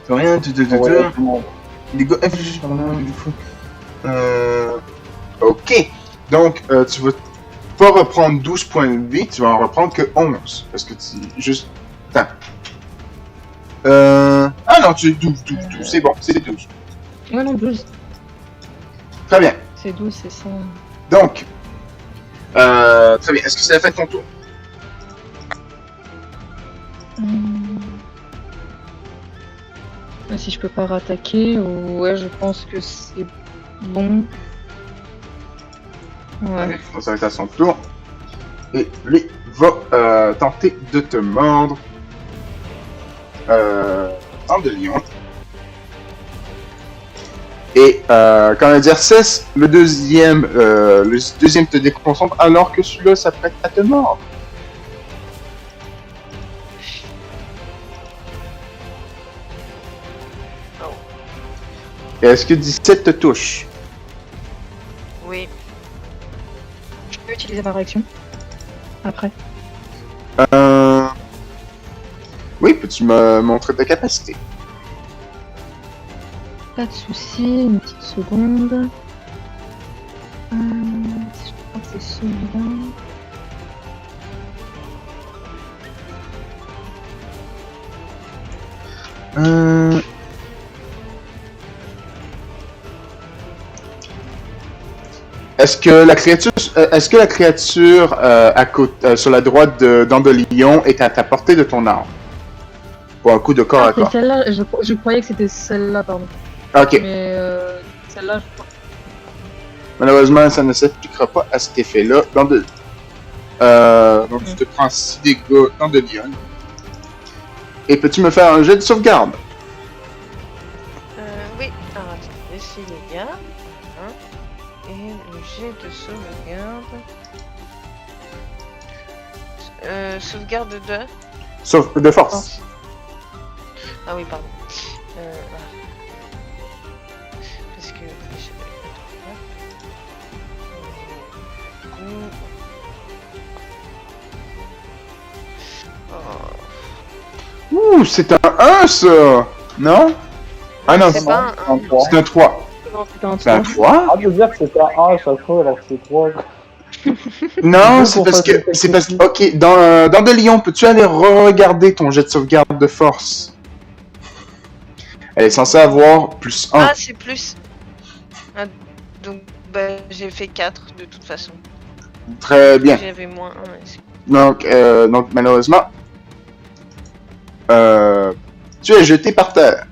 Rien, les gars, ok. Donc, tu vas pas reprendre 12 points de vie, tu vas en reprendre que 11. Parce que tu... Juste... Attends. Ah non, tu es 12. C'est bon, c'est 12. Ouais, non, 12. Très bien. C'est 12, c'est ça. Donc, très bien. Est-ce que c'est la fin de ton tour? Si je peux pas rattaquer, ouais, je pense que c'est bon. Ouais. Ça va être à son tour. Et lui va tenter de te mordre. En de lion. Et quand Xerxes, le deuxième te déconcentre alors que celui-là s'apprête à te mordre. Est-ce que 17 te touche? Oui. Je peux utiliser ma réaction après. Oui, peux-tu me montrer ta capacité? Pas de soucis, une petite seconde. Je crois que c'est celui-là. Est-ce que la créature à côté, sur la droite d'Andolion est à ta portée de ton arme? Pour un coup de corps à C'est corps. celle-là, je croyais que c'était celle-là, pardon. Ok. Mais celle-là, je crois. Malheureusement, ça ne s'appliquera pas à cet effet-là. Donc tu te prends 6 dégâts d'Andolion. Et peux-tu me faire un jet de sauvegarde? Oui. Alors, attends, ici les gars. Hein. Et le jet de sauvegarde. Sauvegarde de... Sauf de force. Ah oui, pardon. Voilà. Parce que... Ouh, c'est un 1 ça! Non? Ah non, C'est pas un... Un 3. c'est un 3. Non, c'était un C'est un 3. 3? Ah, de dire que c'était un 1 à chaque fois alors que c'est 3. Non, Deux c'est pour parce que. faciliter C'est le parce que. petit. Ok, dans de Lyon, peux-tu aller regarder ton jet de sauvegarde de force? Elle est censée avoir plus 1. Ah, c'est plus. Ah, donc, bah, j'ai fait 4 de toute façon. Très bien. J'avais moins 1. Donc malheureusement, tu es jeté par terre.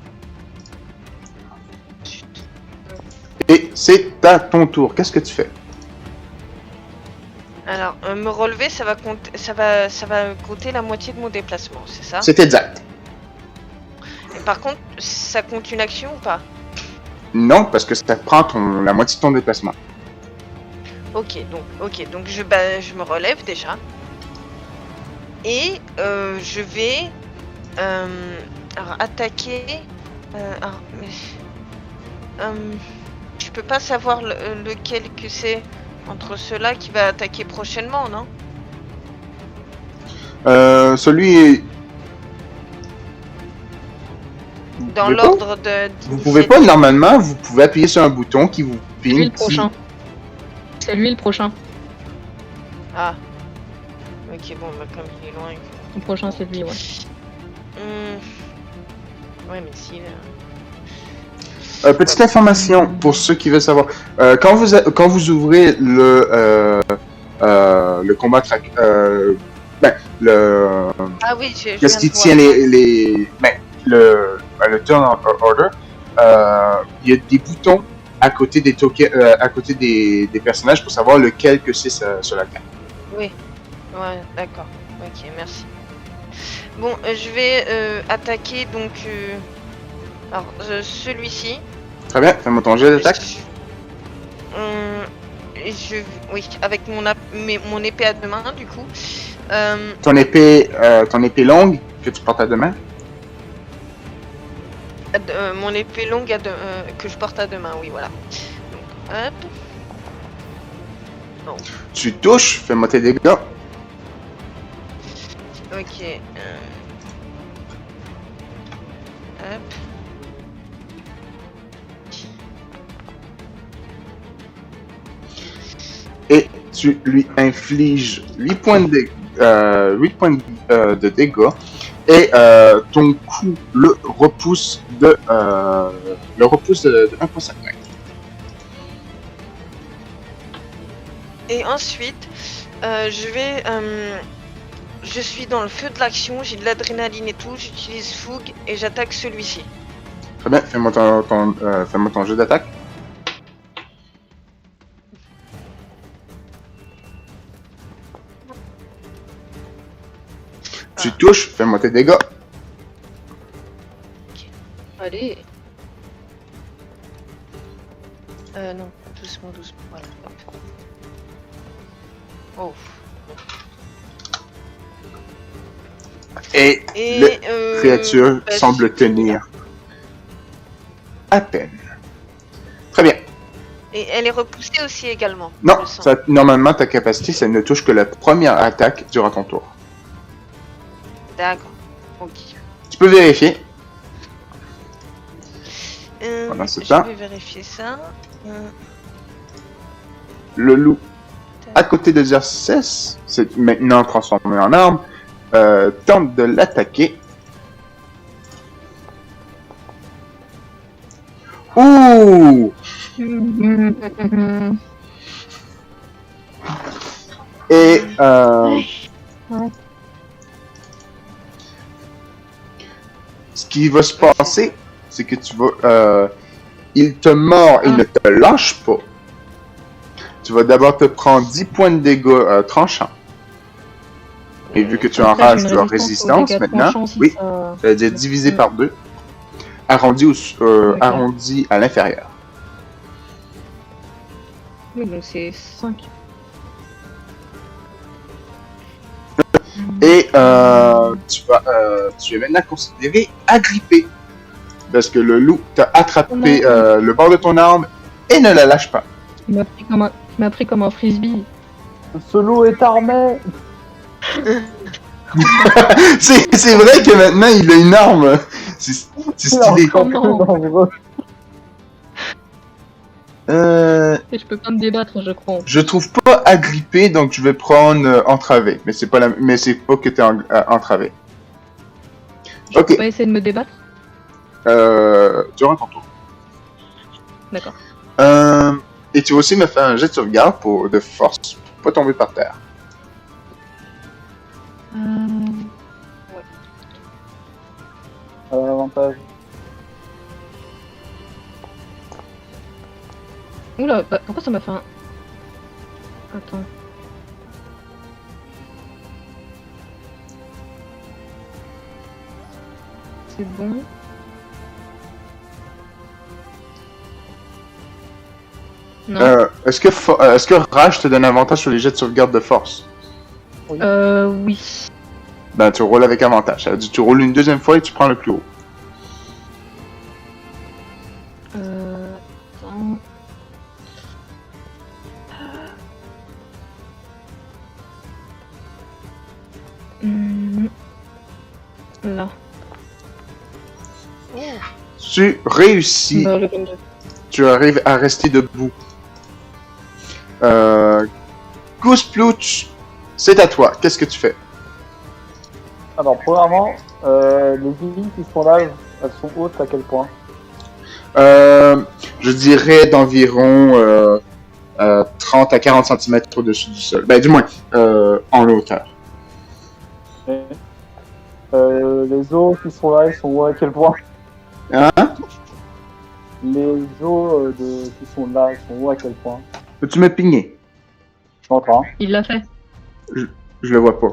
Et c'est à ton tour. Qu'est-ce que tu fais? Alors, me relever, ça va compter, ça va coûter la moitié de mon déplacement, c'est ça? C'est exact. Et par contre, ça compte une action ou pas? Non, parce que ça prend la moitié de ton déplacement. Ok, donc je me relève déjà. Et je vais alors, attaquer. Je peux pas savoir lequel que c'est entre ceux-là qui va attaquer prochainement, non? Celui. Dans pouvez pas? l'ordre de. Vous pouvez pas, normalement, vous pouvez appuyer sur un bouton qui vous C'est lui le ping. prochain. C'est lui le prochain. Ah. Ok, bon, bah, comme il est loin. Le prochain, c'est lui, ouais. Ouais, mais si. Petite information pour ceux qui veulent savoir. Quand vous ouvrez le combat track, Ah oui, qu'est-ce qui tient le turn order, il y a des boutons à côté des tokens, à côté des personnages pour savoir lequel que c'est sur la carte. Oui. Ouais, d'accord. Ok, merci. Bon, je vais attaquer donc. Alors, celui-ci. Très bien, fais-moi ton jet d'attaque. Oui, avec mon épée à deux mains, du coup. Ton épée longue que tu portes à deux mains. Mon épée longue que je porte à deux mains, oui, voilà. Donc, hop. Non. Tu touches, fais-moi tes dégâts. Ok. Hop. Et tu lui infliges 8 points de dégâts. Et ton coup le repousse de 1,5 mètres. Et ensuite, je suis dans le feu de l'action, j'ai de l'adrénaline et tout, j'utilise fougue et j'attaque celui-ci. Très bien, fais-moi ton jeu d'attaque. Tu touches, fais-moi tes dégâts. Allez. Non, doucement, voilà. Oh. Et la créature semble tenir à peine. Très bien. Et elle est repoussée aussi également. Non, je sens. normalement, ta capacité, ça ne touche que la première attaque durant ton tour. D'accord. Ok. Tu peux vérifier. Pendant ce Je temps. vais vérifier ça. Le loup, à côté de Xerxes, c'est maintenant transformé en arme, tente de l'attaquer. Ouh! Et ce qui va se passer, c'est que tu vas... il te mord et ne te lâche pas. Tu vas d'abord te prendre 10 points de dégâts tranchants. Et vu que tu enrages leur résistance maintenant, oui, ça veut dire divisé par 2, arrondi à l'inférieur. Oui, donc c'est 5. Et tu es maintenant considéré agrippé. Parce que le loup t'a attrapé le bord de ton arme et ne la lâche pas. Il m'a pris comme un frisbee. Ce loup est armé. C'est vrai que maintenant il a une arme. C'est stylé. Oh non. Je Et je peux pas me débattre, je crois. Je trouve pas agrippé, donc je vais prendre entravé. Mais c'est pas que t'es entravé. Je Ok. peux pas essayer de me débattre? Durant ton tour. D'accord. Et tu vas aussi me faire un jet de sauvegarde de force pour pas tomber par terre. Ouais. Avantage. Oula, bah, pourquoi ça m'a fait un... Attends. C'est bon. Non. Est-ce que Rage te donne avantage sur les jets de sauvegarde de force? Oui. Ben, tu roules avec avantage. Ça veut dire que tu roules une deuxième fois et tu prends le plus haut. Attends. Là. Tu réussis. Bah, le 22. Tu arrives à rester debout. Gooseplouch, c'est à toi. Qu'est-ce que tu fais? Alors, premièrement, les billes qui sont là, elles sont hautes à quel point? Je dirais d'environ 30 à 40 cm au-dessus du sol. Ben, du moins, en hauteur. Et, les os qui sont là, ils sont hauts à quel point? Hein? Les os qui sont là, ils sont hauts à quel point? Peux-tu me pigner? Je m'entends. Il l'a fait. Je le vois pas.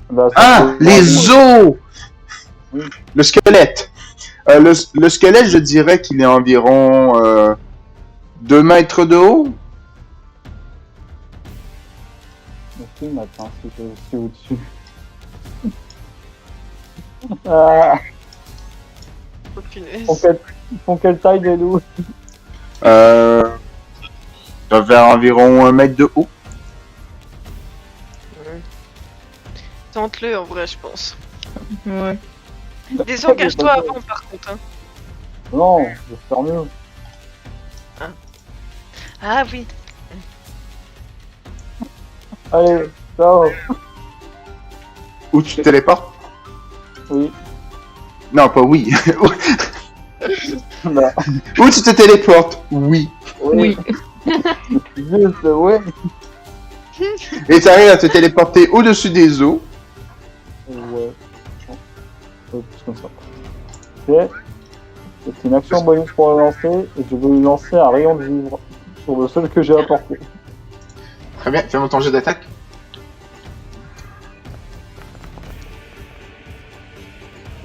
Bah, Ah! Les os! Oui. Le squelette. Le squelette, je dirais qu'il est environ 2 mètres de haut. Merci, maintenant, si je suis au-dessus. Ah, Aucune. ils font quelle taille les loups? Doit faire environ 1 mètre de haut. Tente-le en vrai, je pense. Ouais. Désengage-toi avant, par contre. Hein. Non, je vais faire mieux. Ah oui. Allez, ciao. Où tu te téléportes? Oui. Non, pas oui. Bah, Où tu te téléportes? Oui. Oui. Juste, ouais. Et tu arrives à te téléporter au-dessus des eaux. Ouais. Plus comme ça. Ok. C'est une action bonus pour le lancer et je vais lui lancer un rayon de vivre sur le seul que j'ai apporté. Très bien, fais-moi ton jet d'attaque.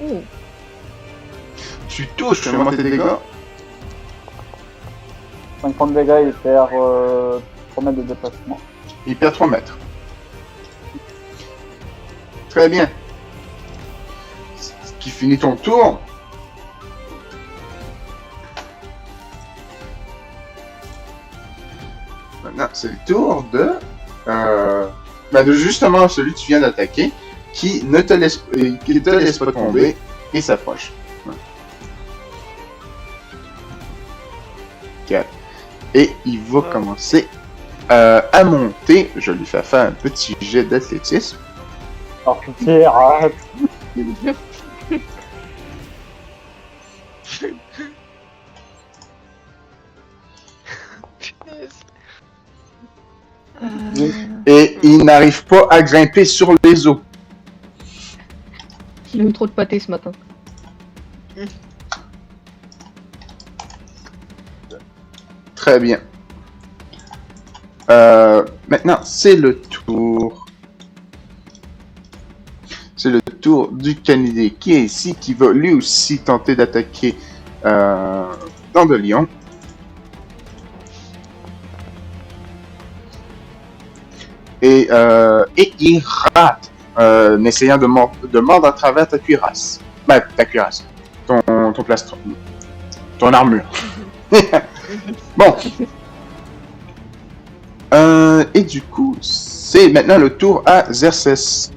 Oh. Tu touches, fais-moi tes dégâts. 50 dégâts, il perd 3 mètres de déplacement. Il perd 3 mètres. Très bien. Ce qui finit ton tour. Maintenant, c'est le tour de... de justement celui que tu viens d'attaquer, qui ne te laisse, qui te laisse pas tomber et s'approche. 4. Et il va commencer à monter. Je lui fais faire un petit jet d'athlétisme. Alors, pitié, arrête. Et il n'arrive pas à grimper sur les os. Il a eu trop de pâté ce matin. Très bien. Maintenant, c'est le tour. C'est le tour du canidé qui est ici, qui va lui aussi tenter d'attaquer dans de lion. Et il rate en essayant de mordre à travers ta cuirasse. Ben, ta cuirasse. Ton plastron. Ton armure. Bon. Et du coup, c'est maintenant le tour à Xerxes.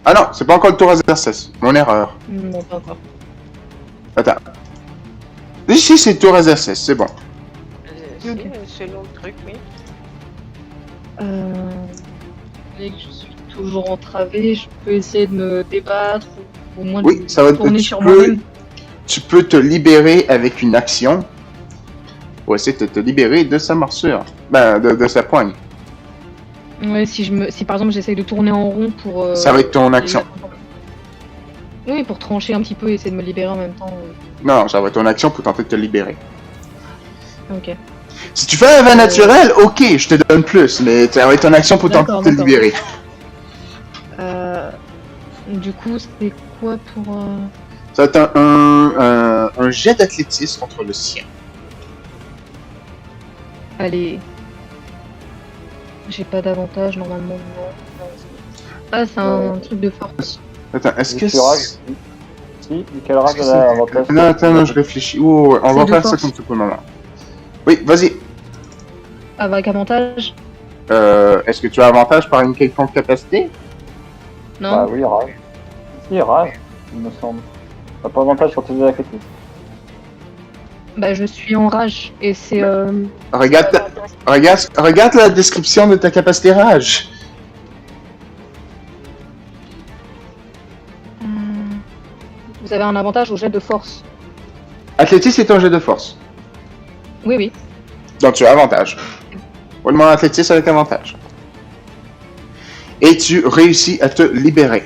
Ah non, c'est pas encore le tour à Xerxes. Mon erreur. Non, pas encore. Attends. Ici, c'est le tour à Xerxes, c'est bon. Ok. Selon le truc, oui. Dès que je suis toujours entravée, je peux essayer de me débattre ou au moins Oui, de ça va tourner tu sur peux, moi-même. tu peux te libérer avec une action pour essayer de te libérer de sa morsure. Ben, de sa poigne. Ouais, si par exemple j'essaye de tourner en rond pour. Ça va être ton action. Oui, pour trancher un petit peu et essayer de me libérer en même temps. Non, ça va être ton action pour tenter de te libérer. Ok. Si tu fais un vin naturel, ok, je te donne plus, mais ça va être ton action pour tenter de te D'accord. libérer. Du coup, c'est quoi pour. Ça va être un jet d'athlétisme contre le sien. Allez. J'ai pas d'avantage normalement, non. Ah, c'est un truc de force. Attends, est-ce que Si, quel rage est-ce que a l'avantage? Non, attends, non, je réfléchis. Oh, on va C'est de faire ça force. comme ça pour le moment. Oui, vas-y. Avec avantage? Est-ce que tu as avantage par une quelconque capacité? Non? Bah oui, rage. Si, rage, il me semble. T'as pas avantage sur tes jets d'athlétisme. Bah, je suis en rage et c'est. Regarde la description de ta capacité rage. Vous avez un avantage au jet de force. Athlétisme est un jet de force. Oui, oui. Donc tu as avantage. Roulement athlétisme avec avantage. Et tu réussis à te libérer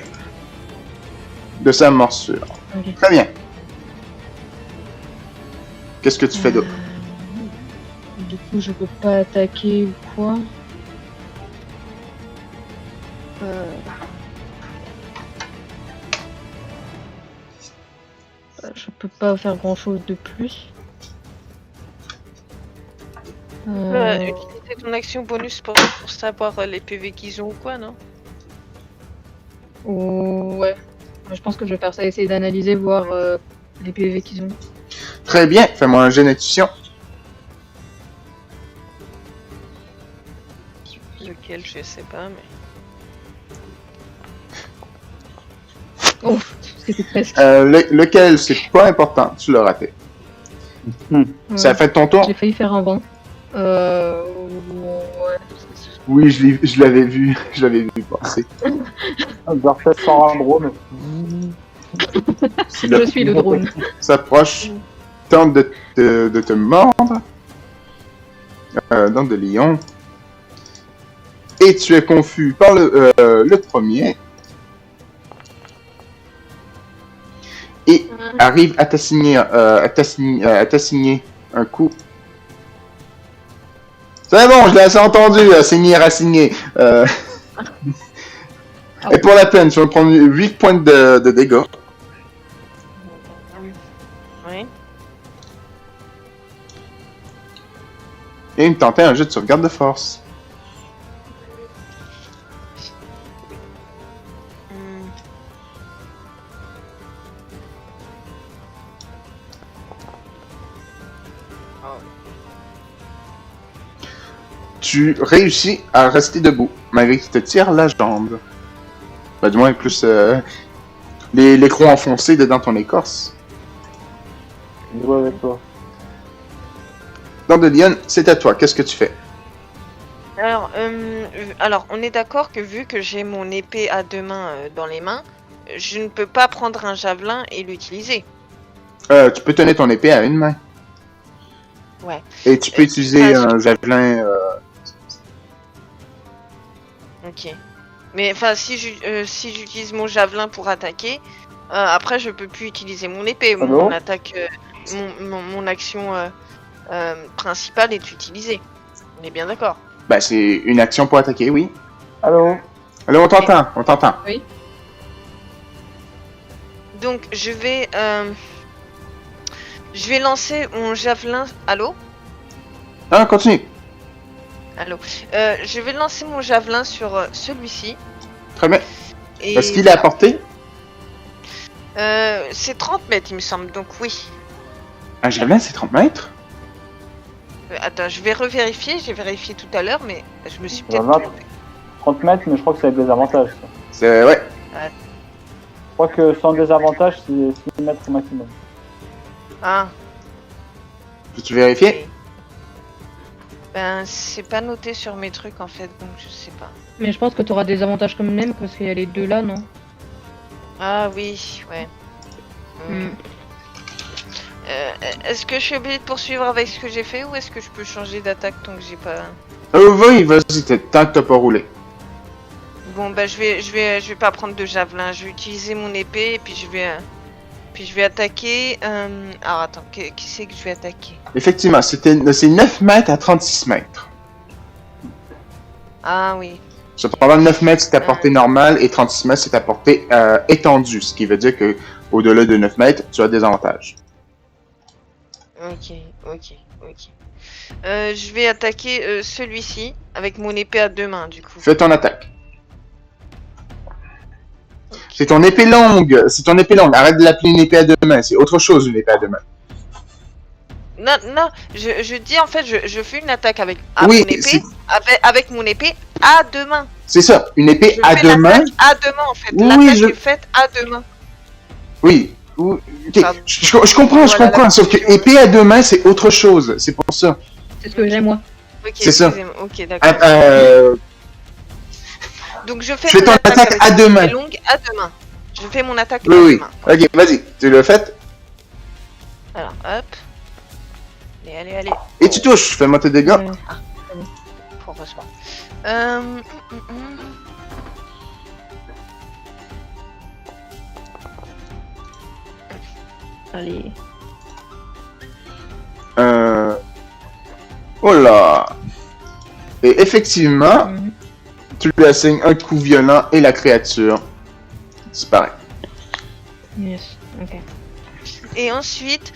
de sa morsure. Ok. Très bien. Qu'est-ce que tu fais d'autre? Du coup, je peux pas attaquer ou quoi. Je peux pas faire grand chose de plus. Utiliser ton action bonus pour savoir les PV qu'ils ont ou quoi, non? Ouais. Je pense que je vais faire ça, essayer d'analyser, voir les PV qu'ils ont. Très bien. Fais-moi un jet d'intuition. Lequel, je sais pas, mais... Oh, c'était presque. Lequel, c'est pas important. Tu l'as raté. Ouais. Ça a fait ton tour? J'ai failli faire un vent. Ouais. Oui, je l'avais vu. Je l'avais vu passer. Xerxes sort un drone. Je suis le drone. S'approche, tente de te mordre dans de lion. Et tu es confus par le premier. Et arrive à t'assigner un coup. C'est bon, je l'ai assez entendu, assigner. Et pour la peine, tu vas prendre 8 points de dégâts. Oui. Et il me tentait un jeu de sauvegarde de force. tu réussis à rester debout, malgré qu'il te tire la jambe. Ben, du moins, plus les crocs enfoncés dedans ton écorce. Je joue avec toi. Dandelion, c'est à toi. Qu'est-ce que tu fais? Alors, on est d'accord que vu que j'ai mon épée à deux mains dans les mains, je ne peux pas prendre un javelin et l'utiliser. Tu peux tenir ton épée à une main. Ouais. Et tu peux utiliser un javelin. Ok. Mais enfin, si j'utilise mon javelin pour attaquer, après je peux plus utiliser mon épée. Mon attaque, mon action principale est utilisée. On est bien d'accord. Ben, c'est une action pour attaquer, oui. Allô? Allô, on t'entend, on t'entend. Oui. Donc je vais lancer mon javelin. Allô? Ah, continue. Allô. Je vais lancer mon javelin sur celui-ci. Très bien. Et Est-ce qu'il est à portée? c'est 30 mètres, il me semble. Donc oui. Un javelin, c'est 30 mètres? Attends, je vais revérifier. J'ai vérifié tout à l'heure, mais je me suis peut-être Voilà. trompée. 30 mètres, mais je crois que ça a des avantages. Ça. C'est... Ouais. Je crois que sans désavantage, c'est 6 mètres au maximum. Ah. Peux-tu vérifier? Ben, c'est pas noté sur mes trucs en fait, donc je sais pas. Mais je pense que tu auras des avantages quand même parce qu'il y a les deux là, non? Ah oui, ouais. Hmm. Est-ce que je suis obligé de poursuivre avec ce que j'ai fait ou est-ce que je peux changer d'attaque tant que j'ai pas... Oui, vas-y, tant que t'as pas roulé. Bon bah je vais pas prendre de javelin, je vais utiliser mon épée et puis je vais attaquer... Alors attends, qui c'est que je vais attaquer? Effectivement, c'est 9 mètres à 36 mètres. Ah oui. Cependant, 9 mètres, c'est ta portée normale et 36 mètres, c'est ta portée étendue. Ce qui veut dire que au-delà de 9 mètres, tu as des avantages. Ok. Je vais attaquer celui-ci avec mon épée à deux mains du coup. Fais ton attaque. C'est ton épée longue. Arrête de l'appeler une épée à deux mains. C'est autre chose, une épée à deux mains. Non, je dis en fait, je fais une attaque avec Oui, mon épée, avec mon épée à deux mains. C'est ça, une épée Je à fais deux mains. l'attaque à deux mains en fait. Oui, L'attaque est faite à deux mains. Oui. Ok. Pardon. Je comprends, Voilà, sauf que épée à deux mains, c'est autre chose. C'est pour ça. C'est ce que j'ai moi. Ok, C'est ça. excusez-moi. Ok, d'accord. Donc je fais fais mon ton attaque attaque avec à mon deux épée mains. longue à deux mains. Je fais mon attaque à Oui, deux oui. mains. Ok, vas-y, tu l'as fait. Alors, hop. Allez. Et tu touches, fais-moi tes dégâts. Ouais. Heureusement. Allez. Oh là. Et effectivement, Mhm. tu lui assignes un coup violent et la créature disparaît. Yes. Ok. Et ensuite,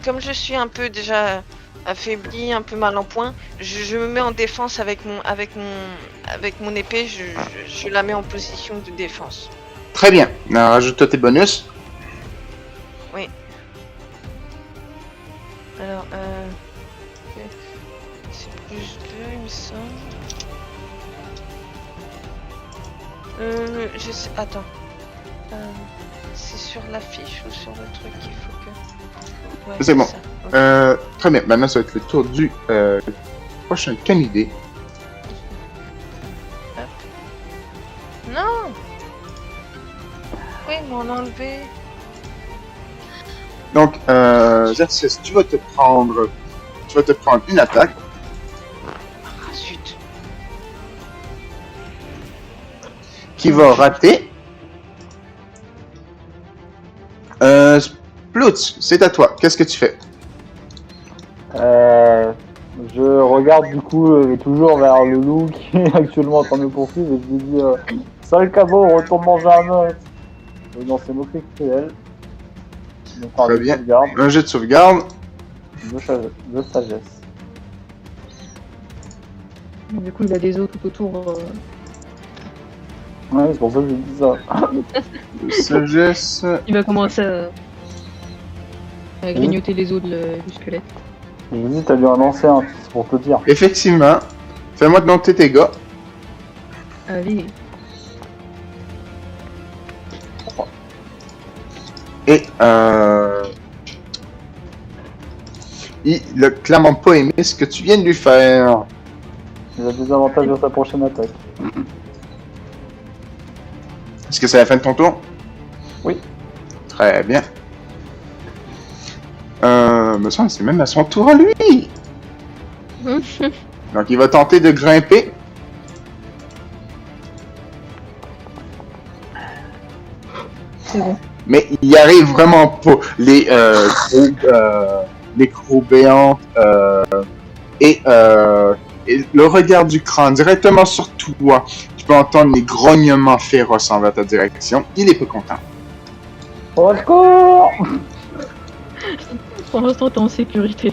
comme je suis un peu déjà affaibli, un peu mal en point, je me mets en défense avec mon épée. Je la mets en position de défense. Très bien. Alors, rajoute-toi tes bonus. Alors, c'est plus 2, il me semble. Je sais. Attends. C'est sur la fiche ou sur le truc qu'il faut que. Ouais, C'est bon. ça. Ok. Très bien. Maintenant, ça va être le tour du prochain candidat. Non! Oui, ils m'ont enlevé. Donc, Xerxes, tu vas te prendre une attaque. Ah, zut. Qui va rater. Splutz, c'est à toi. Qu'est-ce que tu fais? Je regarde du coup toujours vers le loup qui est actuellement en train de me poursuivre et je lui dis sale cabot, retourne manger un œuf. Non, c'est moquerie cruelle. Donc, par Très des bien. sauvegardes, Un jet de sauvegarde. de sagesse. Du coup, il a des os tout autour. Ouais, c'est pour ça que je dis ça. De sagesse. Il va commencer à grignoter les os du squelette. J'hésite à lui en lancer un, c'est pour te dire. Effectivement. Fais-moi donc tes dégâts. Allez. Et il n'a clairement pas aimé ce que tu viens de lui faire. Il a des avantages sur sa prochaine attaque. Est-ce que c'est la fin de ton tour? Oui. Très bien. Me semble que c'est même à son tour à lui. Donc il va tenter de grimper. C'est bon. Mais il y arrive vraiment pas. Les crocs béantes et le regard du crâne directement sur toi. Tu peux entendre les grognements féroces envers ta direction. Il est peu content. Au secours! Pour l'instant, t'es en sécurité.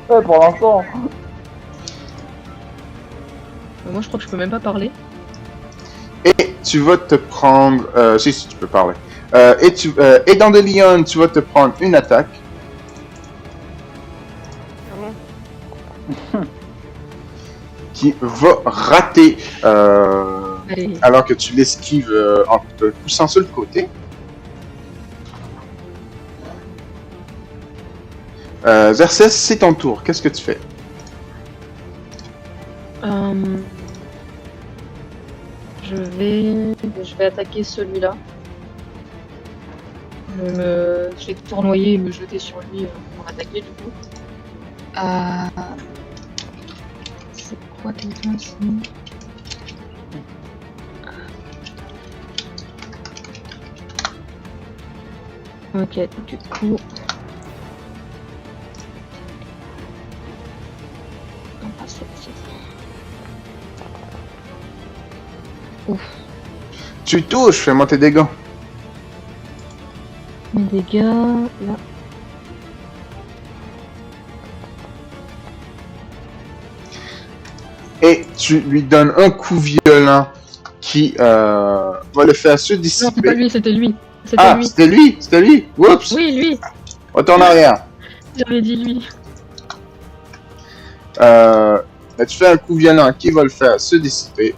Ouais, pour l'instant. Moi, je crois que je peux même pas parler. Et tu vas te prendre... si, tu peux parler. Et dans de Lyon, tu vas te prendre une attaque. Qui va rater Allez. alors que tu l'esquives en te poussant sur le côté. Xerxes, c'est ton tour. Qu'est-ce que tu fais? Je vais attaquer celui-là. Je vais tournoyer et me jeter sur lui pour l'attaquer du coup. C'est quoi déjà ici? Ok, du coup. Non, pas celle-ci. Ouf. Tu touches, fais-moi tes dégâts. Mes dégâts, là. Et tu lui donnes un coup violent qui va le faire se Non, c'est pas dissiper. lui, c'était lui. C'était Ah, lui. c'était lui! Oups! Oui, lui. Retourne en arrière. J'avais dit lui. Mais tu fais un coup violent qui va le faire se dissiper.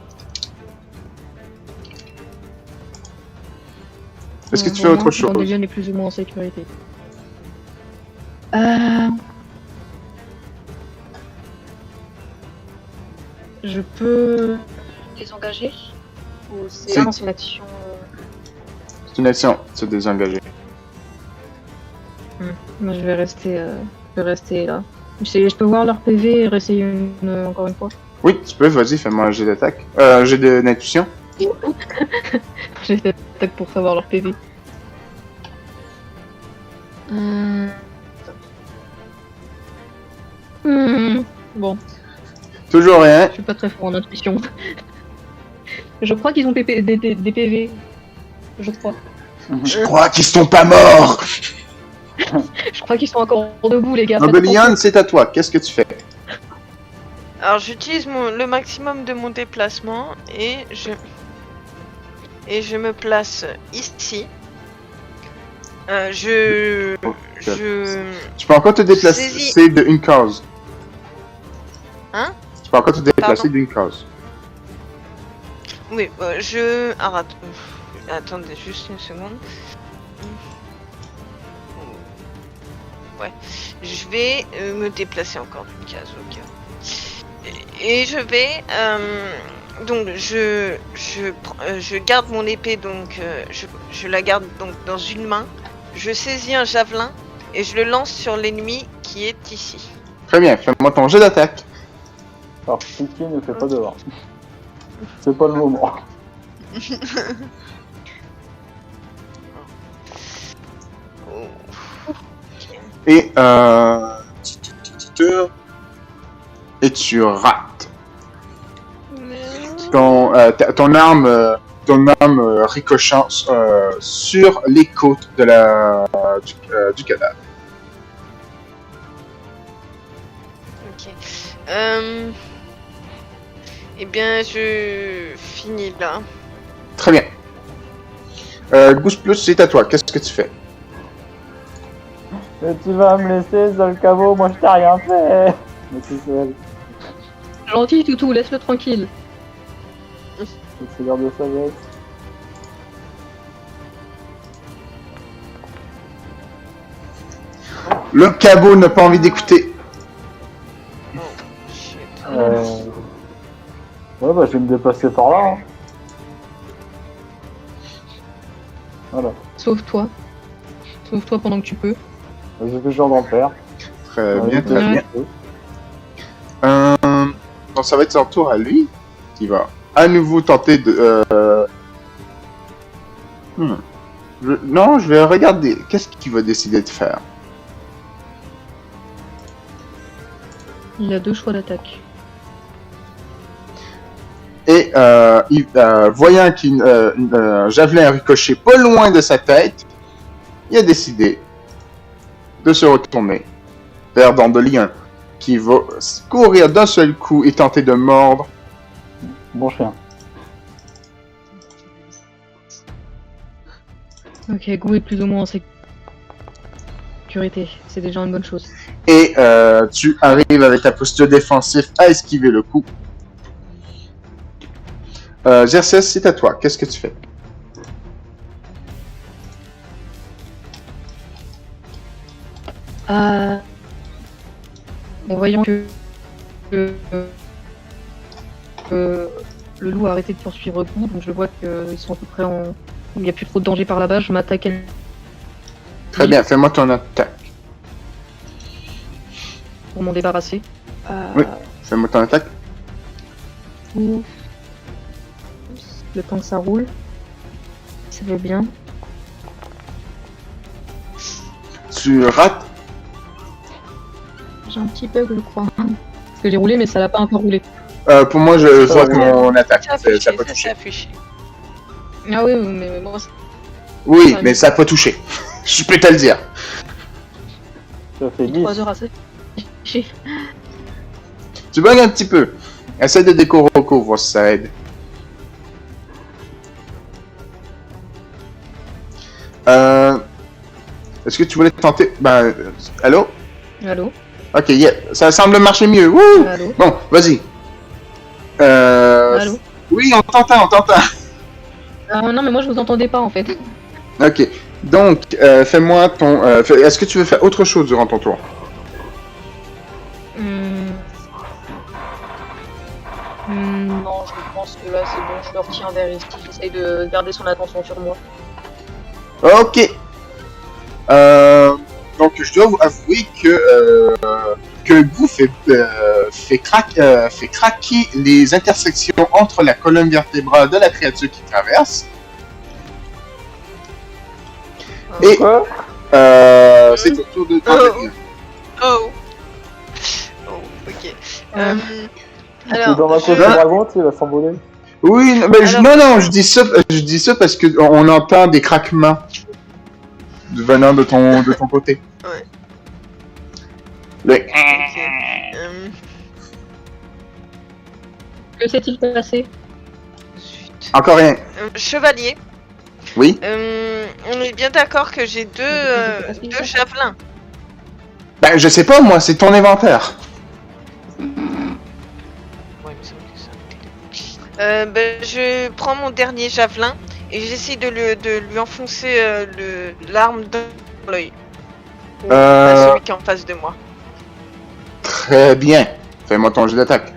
Est-ce que tu fais autre chose? Dandelion est plus ou moins en sécurité. Je peux désengager? Ou c'est C'est- non, c'est une action. C'est une action, se désengager. Moi, je vais rester là. Je peux voir leur PV et réessayer encore une fois. Oui, tu peux, vas-y, fais-moi un jet d'attaque. Jet d'intuition. J'ai fait attaque pour savoir leur PV. Bon, Toujours rien. je suis pas très fort en intuition. Je crois qu'ils ont des PV. Je crois. Je crois qu'ils sont pas morts! Je crois qu'ils sont encore debout, les gars. Dandelion, c'est à toi. Qu'est-ce que tu fais? Alors j'utilise le maximum de mon déplacement et je me place ici. Je Tu peux encore te déplacer Saisis. d'une case. Hein? Tu peux encore te déplacer Pardon? d'une case. Oui, attendez juste une seconde. Ouais, je vais me déplacer encore d'une case au cas. Et je vais donc je garde mon épée, donc je la garde donc dans une main. Je saisis un javelin et je le lance sur l'ennemi qui est ici. Très bien, fais-moi ton jet d'attaque. Alors, Tiki ne fait pas devoir. C'est pas le moment. Et tu rates. Ton arme ricochant sur les côtes de du cadavre. Ok. Eh bien, je finis là. Très bien. Goose Plus, c'est à toi. Qu'est-ce que tu fais? Mais tu vas me laisser seul caveau, moi je t'ai rien fait. Mais c'est seul. Gentil, toutou, laisse-le tranquille. C'est l'heure de sagesse. Le cabot n'a pas envie d'écouter. Shit. Ouais, bah je vais me déplacer par là. Hein. Voilà. Sauve-toi. Sauve-toi pendant que tu peux. J'ai fait genre d'en faire. Très bien, Ouais, très bien. Donc ça va être son tour à lui, qui va à nouveau tenter de... Non, je vais regarder. Qu'est-ce qu'il va décider de faire? Il a 2 choix d'attaque. Et voyant qu'un javelin a ricoché pas loin de sa tête, il a décidé de se retourner vers Dandelion, qui va courir d'un seul coup et tenter de mordre. Bon chien. Ok, Gou est plus ou moins en sécurité. C'est déjà une bonne chose. Et tu arrives avec ta posture défensive à esquiver le coup. Xerxes, c'est à toi. Qu'est-ce que tu fais? En voyant que le loup a arrêté de poursuivre Gou, donc je vois qu'ils sont à peu près en... Il n'y a plus trop de danger par là-bas, je m'attaque à... Très bien, fais-moi ton attaque. pour m'en débarrasser. Oui. Fais-moi ton attaque. Gou. Le temps que ça roule. Ça va bien. Tu rates. J'ai un petit bug, je crois. Parce que j'ai roulé, mais ça l'a pas encore roulé. Pour moi, je vois ton attaque. Ça a Ça n'a affiché, pas ça touché. s'est affiché. Ah oui, mais moi, Oui, mais ça n'a pas touché. Je peux te le dire. Ça fait c'est 10. 3 heures assez. J'ai... Tu bugs un petit peu. Essaie de décoroco, voir si ça aide. Est-ce que tu voulais tenter... Ben, allô? Allô? Ok, yeah. Ça semble marcher mieux. Wouh! Allô? Bon, vas-y. Allô? Oui, on t'entend, on t'entend. Non, mais moi, je vous entendais pas, en fait. Ok. Donc, fais-moi ton... Est-ce que tu veux faire autre chose durant ton tour? Non, je pense que là, c'est bon. Je le retiens vers ici. J'essaye de garder son attention sur moi. Ok. Donc, je dois vous avouer que Gou fait craquer les intersections entre la colonne vertébrale de la créature qui traverse. Et Quoi? c'est au tour de Oh. Oh, ok. C'est Alors, dans ma côte je... dragon, tu sais, il va s'envoler. Oui, mais Alors- non, je dis ça parce que on entend des craquements venant de ton côté. Ouais. Le... ok. Que s'est-il passé? Zut. Encore rien. Chevalier, Oui. on est bien d'accord que j'ai deux javelins. Ben, je sais pas, moi, c'est ton inventaire. Ouais, il me semble que ça. Je prends mon dernier javelin et j'essaie de lui enfoncer l'arme dans l'œil. Pas celui qui est en face de moi. Très bien. Fais-moi ton jeu d'attaque.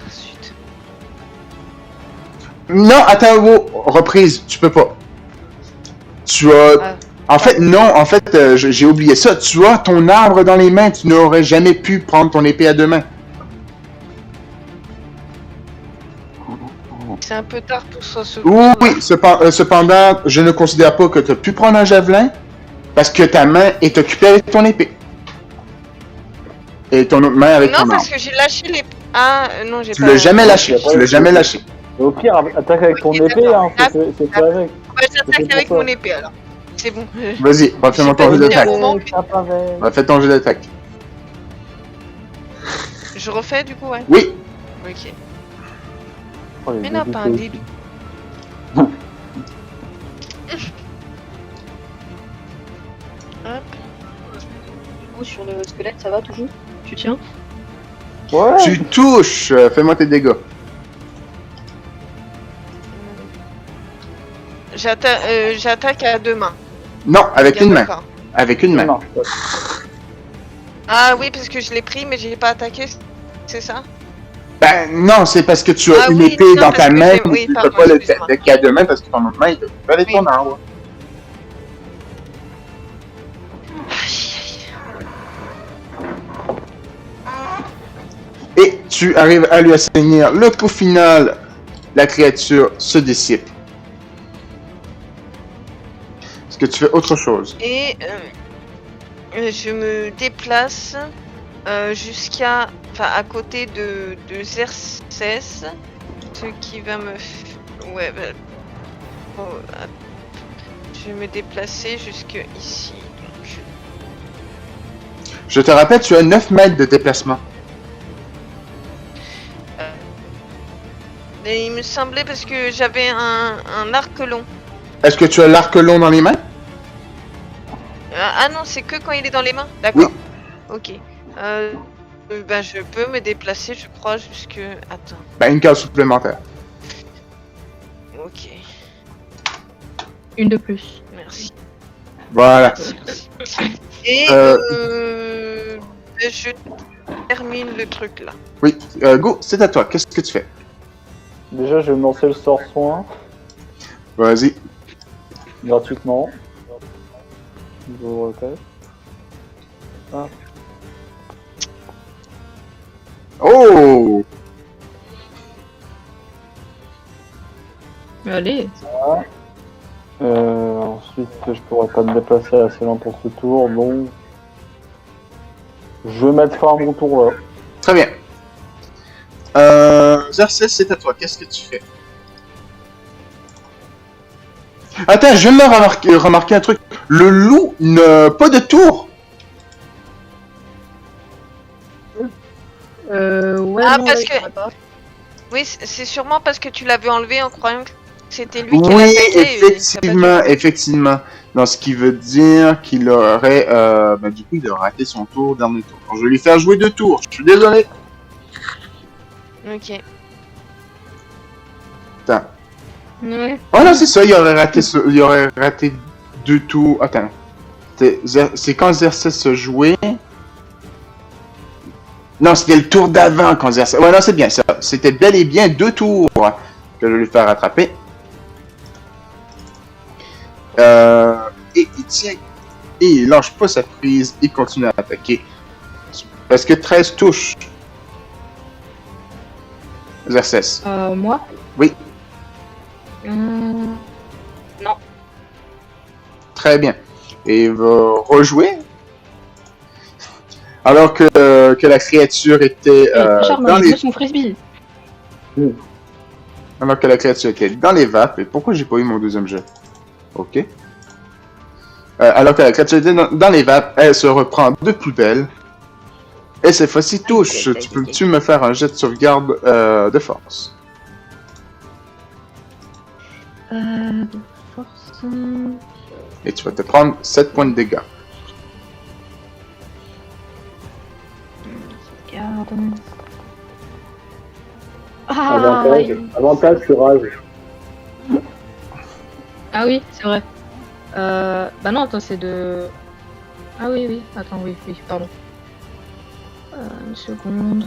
Zut. Non, attends, reprise, tu peux pas. Tu as... Ah. En fait, non, en fait, j'ai oublié ça. Tu as ton arbre dans les mains, tu n'aurais jamais pu prendre ton épée à deux mains. C'est un peu tard pour ça. Oui, cependant, je ne considère pas que tu as pu prendre un javelin parce que ta main est occupée avec ton épée. Et ton autre main avec Non, ton arme. parce que j'ai lâché les. Ah, non, j'ai Tu pas. l'as jamais lâché, Ouais, tu l'as jamais lâché. Et au pire, attaque avec ton Ok, épée, d'accord. hein, c'est fait avec. Ouais, j'attaque C'est avec pour ça. mon épée alors. C'est bon. Vas-y, refais-moi ton J'ai jeu pas d'attaque. dit moment. Tape avec. Refais ton jeu d'attaque. Je refais du coup, ouais. Oui. Ok. Oh, les Mais non, deux pas un épées. début. Hop. Ou sur le squelette, ça va toujours? Tu tiens? Ouais. Tu touches. Fais-moi tes dégâts. J'attaque à deux mains. Non, avec Bien une main. d'accord. Avec une Ça main. marche pas. Ah oui, parce que je l'ai pris, mais j'ai pas attaqué, c'est ça? Ben non, c'est parce que tu as Ah une oui, épée non, dans parce ta que main. oui, Tu peux pardon, pas le excuse-moi. attaquer à deux mains parce que ton autre main, il peut faire Oui. ton arbre. Et tu arrives à lui assainir le coup final. La créature se dissipe. Est-ce que tu fais autre chose? Et je me déplace jusqu'à, enfin, à côté de Xerxes, ce qui va me, ouais, bah, je vais me déplacer jusque ici. Donc, Je te rappelle, tu as 9 mètres de déplacement. et il me semblait parce que j'avais un arc long. Est-ce que tu as l'arc long dans les mains? Ah non, c'est que quand il est dans les mains. D'accord. Oui. Ok. Ben je peux me déplacer, je crois, jusque. Attends. Ben, une case supplémentaire. Ok. Une de plus. Merci. Voilà. Et je termine le truc là. Oui, go, c'est à toi. Qu'est-ce que tu fais? Déjà, je vais me lancer le sort soin Vas-y. gratuitement. Je vous reconnais. Oh! Allez. Ensuite, je pourrais pas me déplacer assez loin pour ce tour, donc je vais mettre fin à mon tour là. Très bien. Xerxes, c'est à toi. Qu'est-ce que tu fais? Attends, je viens de me remarquer un truc. Le loup n'a pas de tour. Ouais, Ah, non, parce ouais, que- je pourrais pas. Oui, c'est sûrement parce que tu l'avais enlevé en croyant que c'était lui qui Oui, l'attaquait. effectivement. Donc, ce qui veut dire qu'il aurait... du coup, il a raté son tour, dernier tour. Donc, je vais lui faire jouer 2 tours. Je suis désolé. Ok. Attends. Ouais. Oh non, c'est ça, il aurait raté 2 tours. Attends. C'est quand Xerxes se jouait. Non, c'était le tour d'avant quand Xerxes. Ouais, non, c'est bien ça. C'était bel et bien 2 tours que je vais lui faire rattraper. Et il tient. Et il lâche pas sa prise. Il continue à attaquer. Parce que 13 touches. Xerxes. Moi? Oui. Non. Très bien. Et il va rejouer. Alors que la créature était Charme, dans les... mon frisbee. Alors que la créature était dans les vapes. Et pourquoi j'ai pas eu mon deuxième jet? Ok. Alors que la créature était dans les vapes, elle se reprend de plus belle. Et cette fois-ci touche. Peux-tu me faire un jet de sauvegarde de force? Force. Et tu vas te prendre 7 points de dégâts. Garde. Avantage sur âge. Ah oui, c'est vrai. Bah non, attends, c'est de... Ah oui, attends, oui, pardon. Une seconde.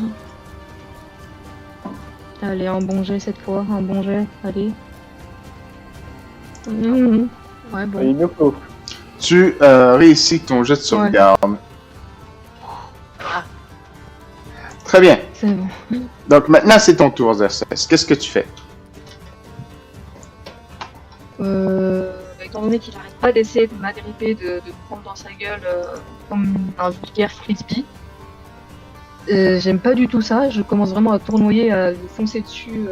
Allez, un bon jet cette fois, un bon jet, allez. Ouais, bon. Il nous faut. Tu réussis ton jet de sauvegarde. Très bien. C'est bon. Donc maintenant c'est ton tour, Xerxes. Qu'est-ce que tu fais? Étant donné qu'il n'arrête pas d'essayer de m'agripper, de prendre dans sa gueule comme un vulgaire frisbee, j'aime pas du tout ça. Je commence vraiment à tournoyer, à lui foncer dessus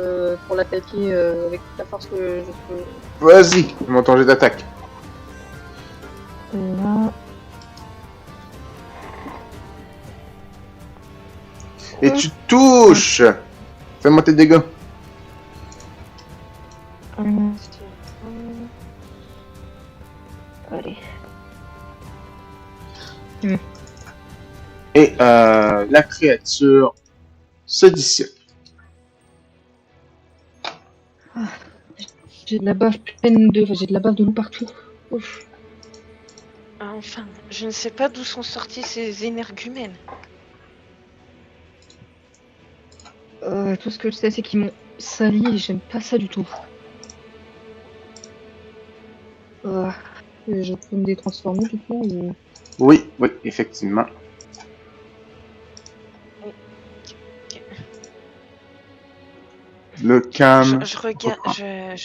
pour l'attaquer avec toute la force que je peux. Vas-y, fais-moi ton jet d'attaque. Et là... Et tu touches! Fais-moi tes dégâts. Allez. Mm. Et la créature se dissipe. J'ai de la bave pleine de... J'ai de la bave de loup partout. Ouf. Enfin, je ne sais pas d'où sont sortis ces énergumènes. Tout ce que je sais, c'est qu'ils m'ont sali et j'aime pas ça du tout. Je peux me détransformer du coup ou... Oui, oui, effectivement. Le calme. Je regarde.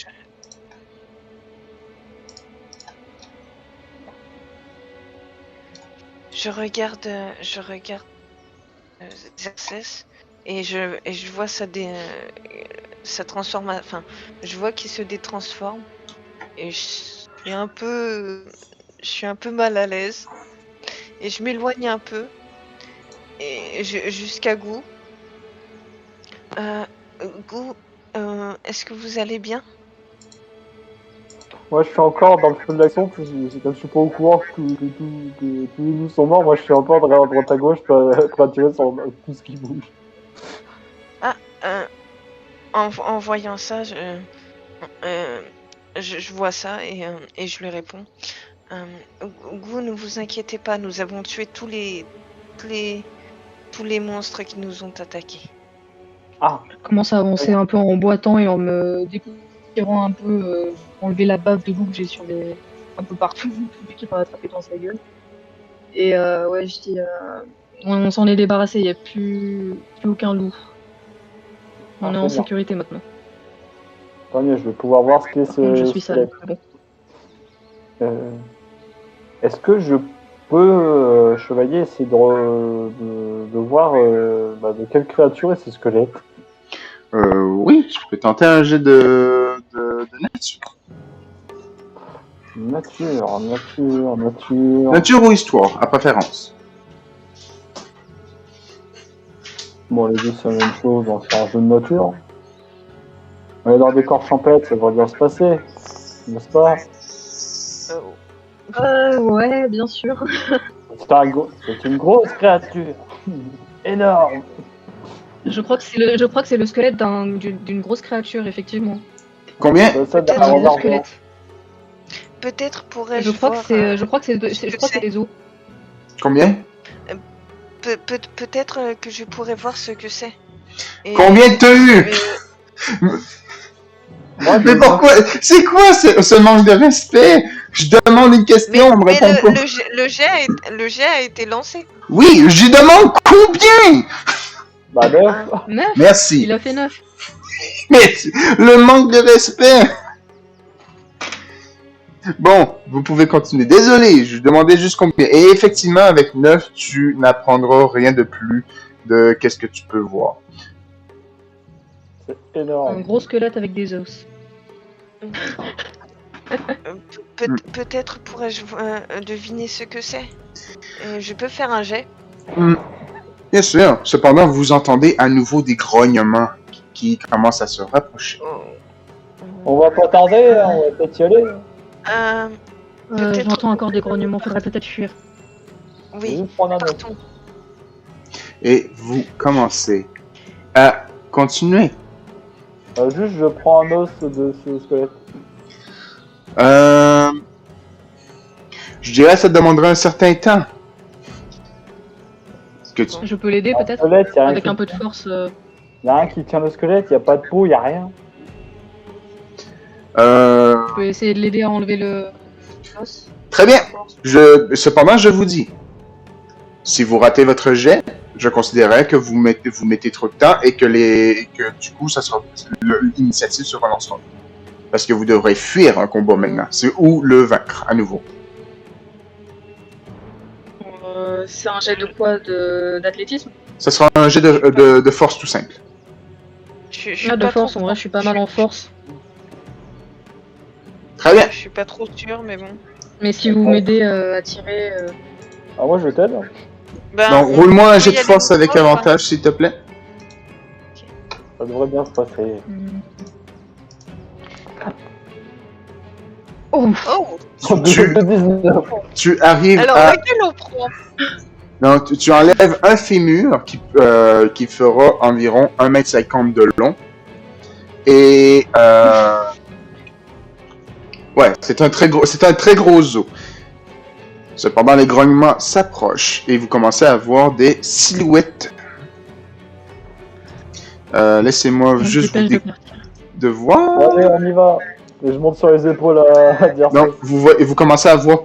Je regarde Xerxes et je vois ça transforme. Enfin, je vois qu'il se détransforme et je suis un peu mal à l'aise et je m'éloigne un peu et jusqu'à Gou. Gou, est-ce que vous allez bien? Moi, je suis encore dans le feu de l'action, comme je suis pas au courant que tous les loups sont morts, moi je suis encore de droite à gauche pour attirer sur tout ce qui bouge. En voyant ça, je vois ça et je lui réponds. Gou, ne vous inquiétez pas, nous avons tué tous les monstres qui nous ont attaqués. Ah, Je commence à avancer un peu en boitant et en me découvrirant un peu, enlever la bave de loup que j'ai sur un peu partout, qui va attraper dans sa gueule. Et ouais, je dis, on s'en est débarrassé, il n'y a plus aucun loup. On est en c'est bien. sécurité maintenant. Tant mieux, je vais pouvoir voir ce qu'est ce Je suis sale. squelette. Est-ce que je peux, chevalier, essayer de voir de quelle créature est ce squelette? Oui, je peux tenter un jet de nature. Nature. Nature ou histoire, à préférence. Bon, les deux, c'est la même chose, on va faire un jeu de nature. On est dans des corps champêtres, ça va bien se passer, n'est-ce pas? Ouais, bien sûr. C'est une grosse créature. Énorme. Je crois que c'est le squelette d'une grosse créature, effectivement. Combien? Ça, Peut-être Un on va gros squelette. Peut-être pourrais-je Je crois voir. que c'est des os. Combien? Peut-être que je pourrais voir ce que c'est. Et- Combien t'as eu? Moi, Mais pourquoi? C'est quoi ce manque de respect? Je demande une question, on me mais répond pas. le jet a été lancé. Oui, je demande combien? Bah, 9. 9. Merci. Il a fait 9. Mais le manque de respect. Bon, vous pouvez continuer. Désolé, je demandais juste combien. Et effectivement, avec 9, tu n'apprendras rien de plus de qu'est-ce que tu peux voir. C'est Un énorme. gros squelette avec des os. Peut-être pourrais-je deviner ce que c'est. Je peux faire un jet. Bien sûr. Cependant, vous entendez à nouveau des grognements qui commencent à se rapprocher. On va pas tarder, hein, on va peut-être y aller. Peut-être- J'entends encore des grognements, faudrait peut-être fuir. Oui, Juste prendre un autre. partons. Et vous commencez à continuer. Juste, je prends un os de ce squelette. Je dirais que ça demanderait un certain temps. Que tu... Je peux l'aider Le peut-être squelette, y a rien avec qui... un peu de force. y a rien qui tient le squelette, y a pas de peau, y a rien. Je peux essayer de l'aider à enlever le os. Très bien. Cependant, je vous dis, si vous ratez votre jet, je considérerais que vous mettez trop de temps et que du coup, l'initiative se relancera. Parce que vous devrez fuir un combat maintenant. C'est ou le vaincre à nouveau. C'est un jet de quoi? D'athlétisme? Ce sera un jet de force tout simple. Je suis Ah, de pas force, trop- en vrai, je suis pas mal en force. Très bien. Je suis pas trop sûre, mais bon. Mais si vous m'aidez à tirer. Ah, moi, je t'aide. Ben, Donc, on roule-moi un peut jet y de aller force avec ensemble, avantage, s'il te plaît. Ça devrait bien se passer. Oh, Oh. Tu- 19. Tu arrives Alors à... lequel on prend? Non, tu enlèves un fémur qui fera environ 1,50 m de long. Et... ouais, c'est un très gros os. Cependant, les grognements s'approchent et vous commencez à voir des silhouettes. Laissez-moi on se juste vous dépêche de partir. de voir. Allez, on y va. Et je monte sur les épaules à dire Donc, vous commencez à voir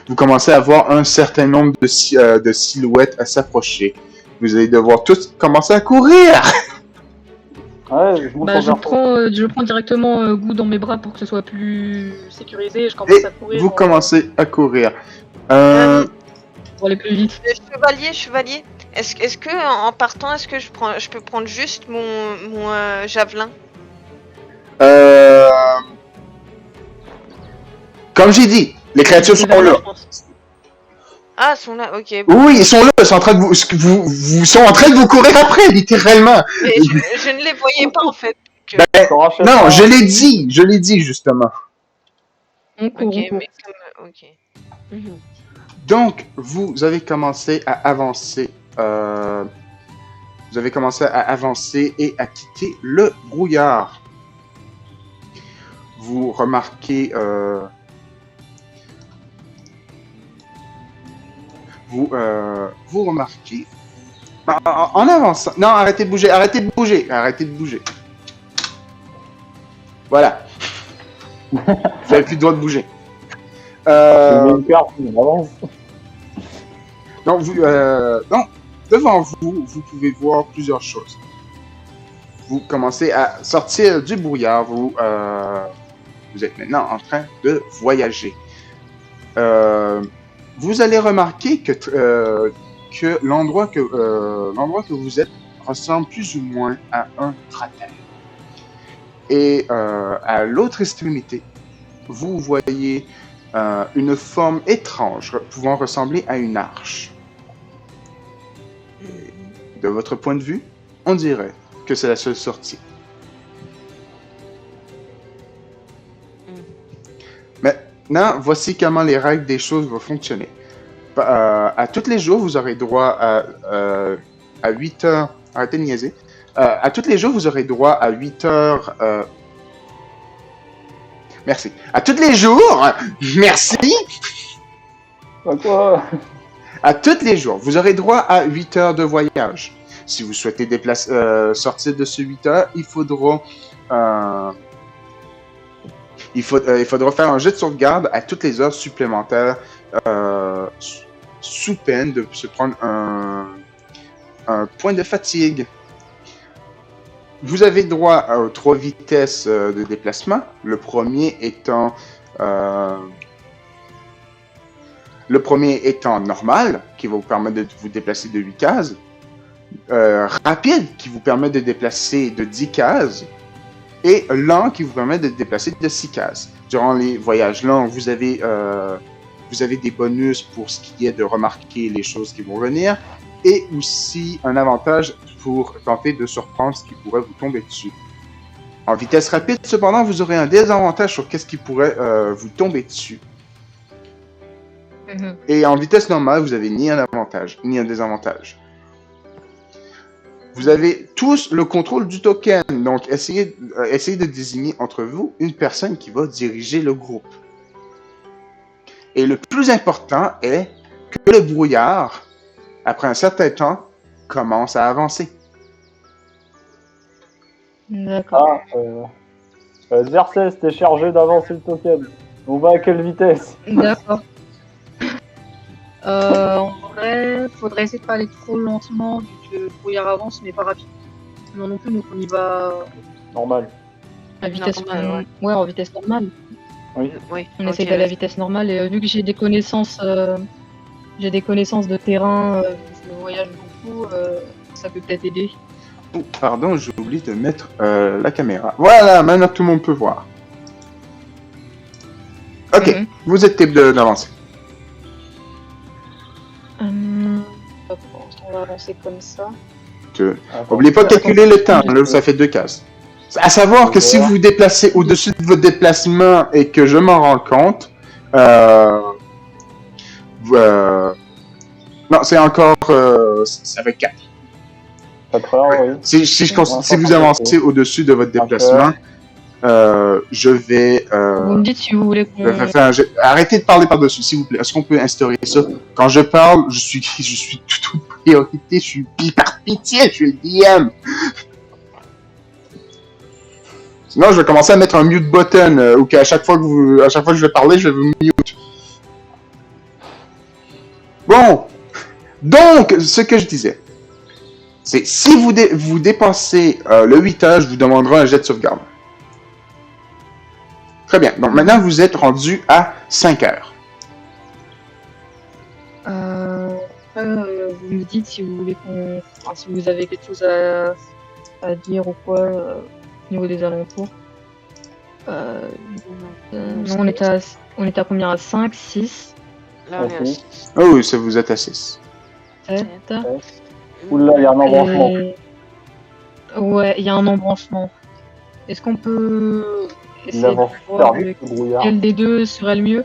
vous commencez à voir un certain nombre de silhouettes à s'approcher. Vous allez devoir tous commencer à courir. Ouais, je monte Bah, sur je prends directement Goût dans mes bras pour que ce soit plus sécurisé et je commence Et à courir vous commencez à courir. pour aller plus vite. Chevalier. Est-ce que en partant, est-ce que je peux prendre juste mon javelin? Comme j'ai dit, les créatures sont là. Ah, ils sont là, ok. Oui, ils sont là. Ils sont en train de vous sont en train de vous courir après, littéralement. Mais je ne les voyais pas en fait. Non, je l'ai dit justement. On court, Ok, on court. mais comme. Ok. Mhm. Donc, vous avez commencé à avancer. Vous avez commencé à avancer et à quitter le brouillard. Vous remarquez. Vous remarquez. En avançant. Non, arrêtez de bouger, arrêtez de bouger, arrêtez de bouger. Voilà. Vous n'avez plus le droit de bouger. une carte, on avance. Donc, donc, devant vous, vous pouvez voir plusieurs choses. Vous commencez à sortir du brouillard. Vous êtes maintenant en train de voyager. Vous allez remarquer que l'endroit que vous êtes ressemble plus ou moins à un cratère. Et à l'autre extrémité, vous voyez une forme étrange pouvant ressembler à une arche. Et de votre point de vue, on dirait que c'est la seule sortie. Maintenant, voici comment les règles des choses vont fonctionner. À tous les jours, vous aurez droit à 8 heures... Arrêtez de niaiser. À tous les jours, vous aurez droit à 8 heures... Merci. À tous les jours, merci. Quoi? À tous les jours, vous aurez droit à 8 heures de voyage. Si vous souhaitez sortir de ce 8 heures, il faudra faire un jet de sauvegarde à toutes les heures supplémentaires sous peine de se prendre un point de fatigue. Vous avez droit à 3 vitesses de déplacement. Le premier étant normal, qui va vous permettre de vous déplacer de 8 cases. Rapide, qui vous permet de déplacer de 10 cases. Et lent, qui vous permet de déplacer de 6 cases. Durant les voyages lents, vous avez des bonus pour ce qui est de remarquer les choses qui vont venir. Et aussi un avantage pour tenter de surprendre ce qui pourrait vous tomber dessus. En vitesse rapide, cependant, vous aurez un désavantage sur qu'est-ce qui pourrait vous tomber dessus. Mhm. Et en vitesse normale, vous avez ni un avantage, ni un désavantage. Vous avez tous le contrôle du token, donc essayez de désigner entre vous une personne qui va diriger le groupe. Et le plus important est que le brouillard, après un certain temps, commence à avancer. D'accord. Xerxes, t'es chargé d'avancer le token. On va à quelle vitesse? D'accord. En vrai, faudrait essayer de pas aller trop lentement vu que le brouillard avance, mais pas rapide. Non plus, donc on y va Normal. à vitesse Normal, ouais, en vitesse normale. Oui. Oui. On essaie d'aller à vitesse normale et vu que j'ai des connaissances de terrain, je voyage beaucoup, ça peut peut-être aider. Oh, pardon, j'ai oublié de mettre la caméra. Voilà, maintenant tout le monde peut voir. Ok, vous êtes type d'avancer. On va avancer comme ça. Oubliez pas de calculer le temps, là, ça fait 2 cases. À savoir que si vous vous déplacez au-dessus de votre déplacement et que je m'en rends compte, non, c'est encore, ça fait 4. 4 heures, oui. Si vous avancez au-dessus de votre déplacement, je vais... Vous me dites si vous voulez qu'on... Arrêtez de parler par-dessus, s'il vous plaît. Est-ce qu'on peut instaurer ça? Quand je parle, je suis toute priorité, je suis par pitié, je suis le DM. Sinon, je vais commencer à mettre un mute button, ou qu'à chaque fois que je vais parler, je vais vous mute. Bon. Donc, ce que je disais, c'est si vous dépassez le 8 heures, je vous demanderai un jet de sauvegarde. Très bien. Donc maintenant, vous êtes rendu à 5 heures. Vous me dites si vous voulez qu'on... Enfin, si vous avez quelque chose à dire ou quoi au niveau des alentours. Non, on était à combien? À 5, 6, Là, on est à 6. Oh oui, ça vous êtes à 6. 7. Oula, il y a un embranchement. Ouais, il y a un embranchement. Est-ce qu'on peut Il essayer de avance voir super vite, le brouillard. quel des deux serait le mieux?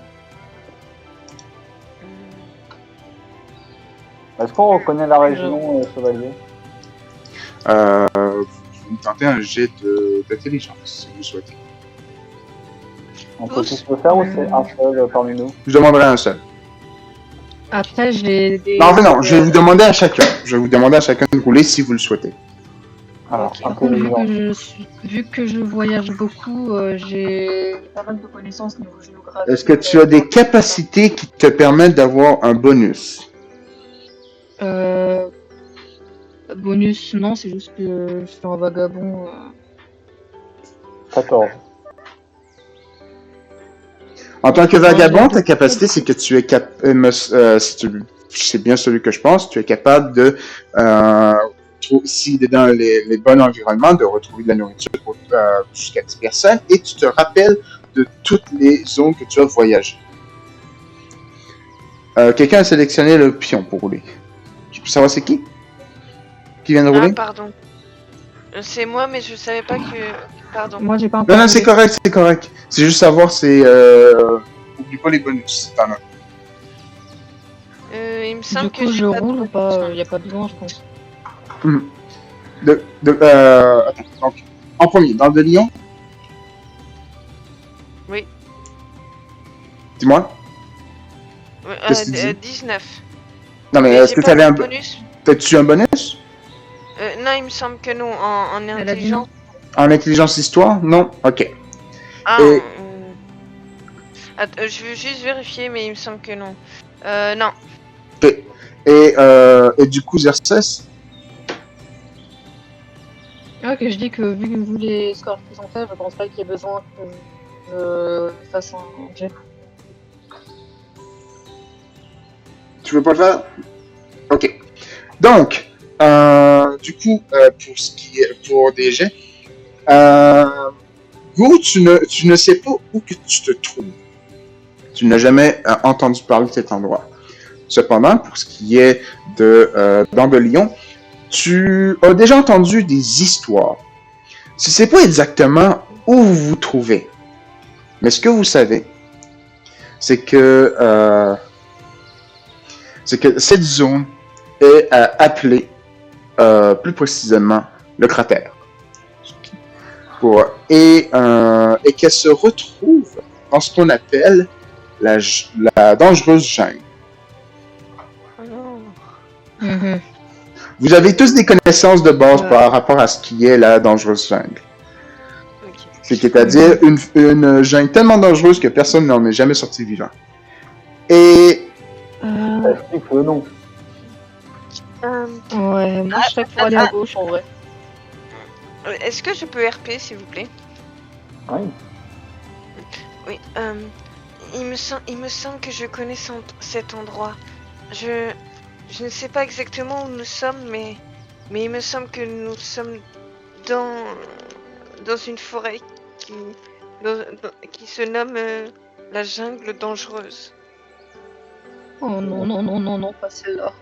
Est-ce qu'on reconnaît la région, chevalier? Vous tentez un jet d'intelligence, si vous souhaitez. On peut tous le faire ou c'est un seul parmi nous? Je demanderai un seul. Après, j'ai des... Non, mais non, je vais vous demander à chacun. Je vais vous demander à chacun de rouler si vous le souhaitez. Alors, Par contre, intelligence. vu que je voyage beaucoup, j'ai pas mal de connaissances niveau géographie. Est-ce que tu as des capacités qui te permettent d'avoir un bonus? Bonus, non, c'est juste que je suis un vagabond. 14. En tant que vagabond, ta capacité, c'est que tu es c'est bien celui que je pense, tu es capable de, si tu es dans les bons environnements, de retrouver de la nourriture pour jusqu'à 10 personnes, et tu te rappelles de toutes les zones que tu as voyagées. Quelqu'un a sélectionné le pion pour rouler. Je peux savoir c'est qui? Qui vient de rouler? Ah, pardon. C'est moi, mais je savais pas que... Pardon. Moi, j'ai pas encore... Non, c'est correct. C'est juste savoir, oublie pas les bonus, t'en as. Il me semble Du coup, que je roule ou pas? Il n'y a pas besoin, je pense. Attends, donc, en premier, dans le lion? Oui. Dis-moi. Qu'est-ce que tu dis? 19. Non, mais est-ce que tu avais un bonus? T'as-tu un bonus? Non, il me semble que non. En Elle a dit intelligence. En intelligence histoire? Non? Ok. Ah, Et- Attends, je veux juste vérifier, mais il me semble que non. Non. Ok. Et du coup, Xerxes? Ok, je dis que vu les scores qu'ils ont fait, je pense pas qu'il y ait besoin que je fasse un jet. Tu veux pas le faire? Ok. Donc, du coup, pour des jets, Go, tu ne sais pas où que tu te trouves. Tu n'as jamais entendu parler de cet endroit. Cependant, pour ce qui est d'Andelion, tu as déjà entendu des histoires. Tu ne sais pas exactement où vous vous trouvez. Mais ce que vous savez, c'est que cette zone est appelée plus précisément le cratère. Et qu'elle se retrouve dans ce qu'on appelle la dangereuse jungle. Oh non. Mhm. Vous avez tous des connaissances de base par rapport à ce qui est la dangereuse jungle. Ok. C'est-à-dire une jungle tellement dangereuse que personne n'en est jamais sorti vivant. Et Explique le nom. Ouais, moi je serais pour aller à gauche en vrai. Est-ce que je peux RP, s'il vous plaît? Oui. Oui. Il me semble que je connais cet endroit. Je ne sais pas exactement où nous sommes, mais il me semble que nous sommes dans une forêt qui se nomme la jungle dangereuse. Oh non, pas celle-là.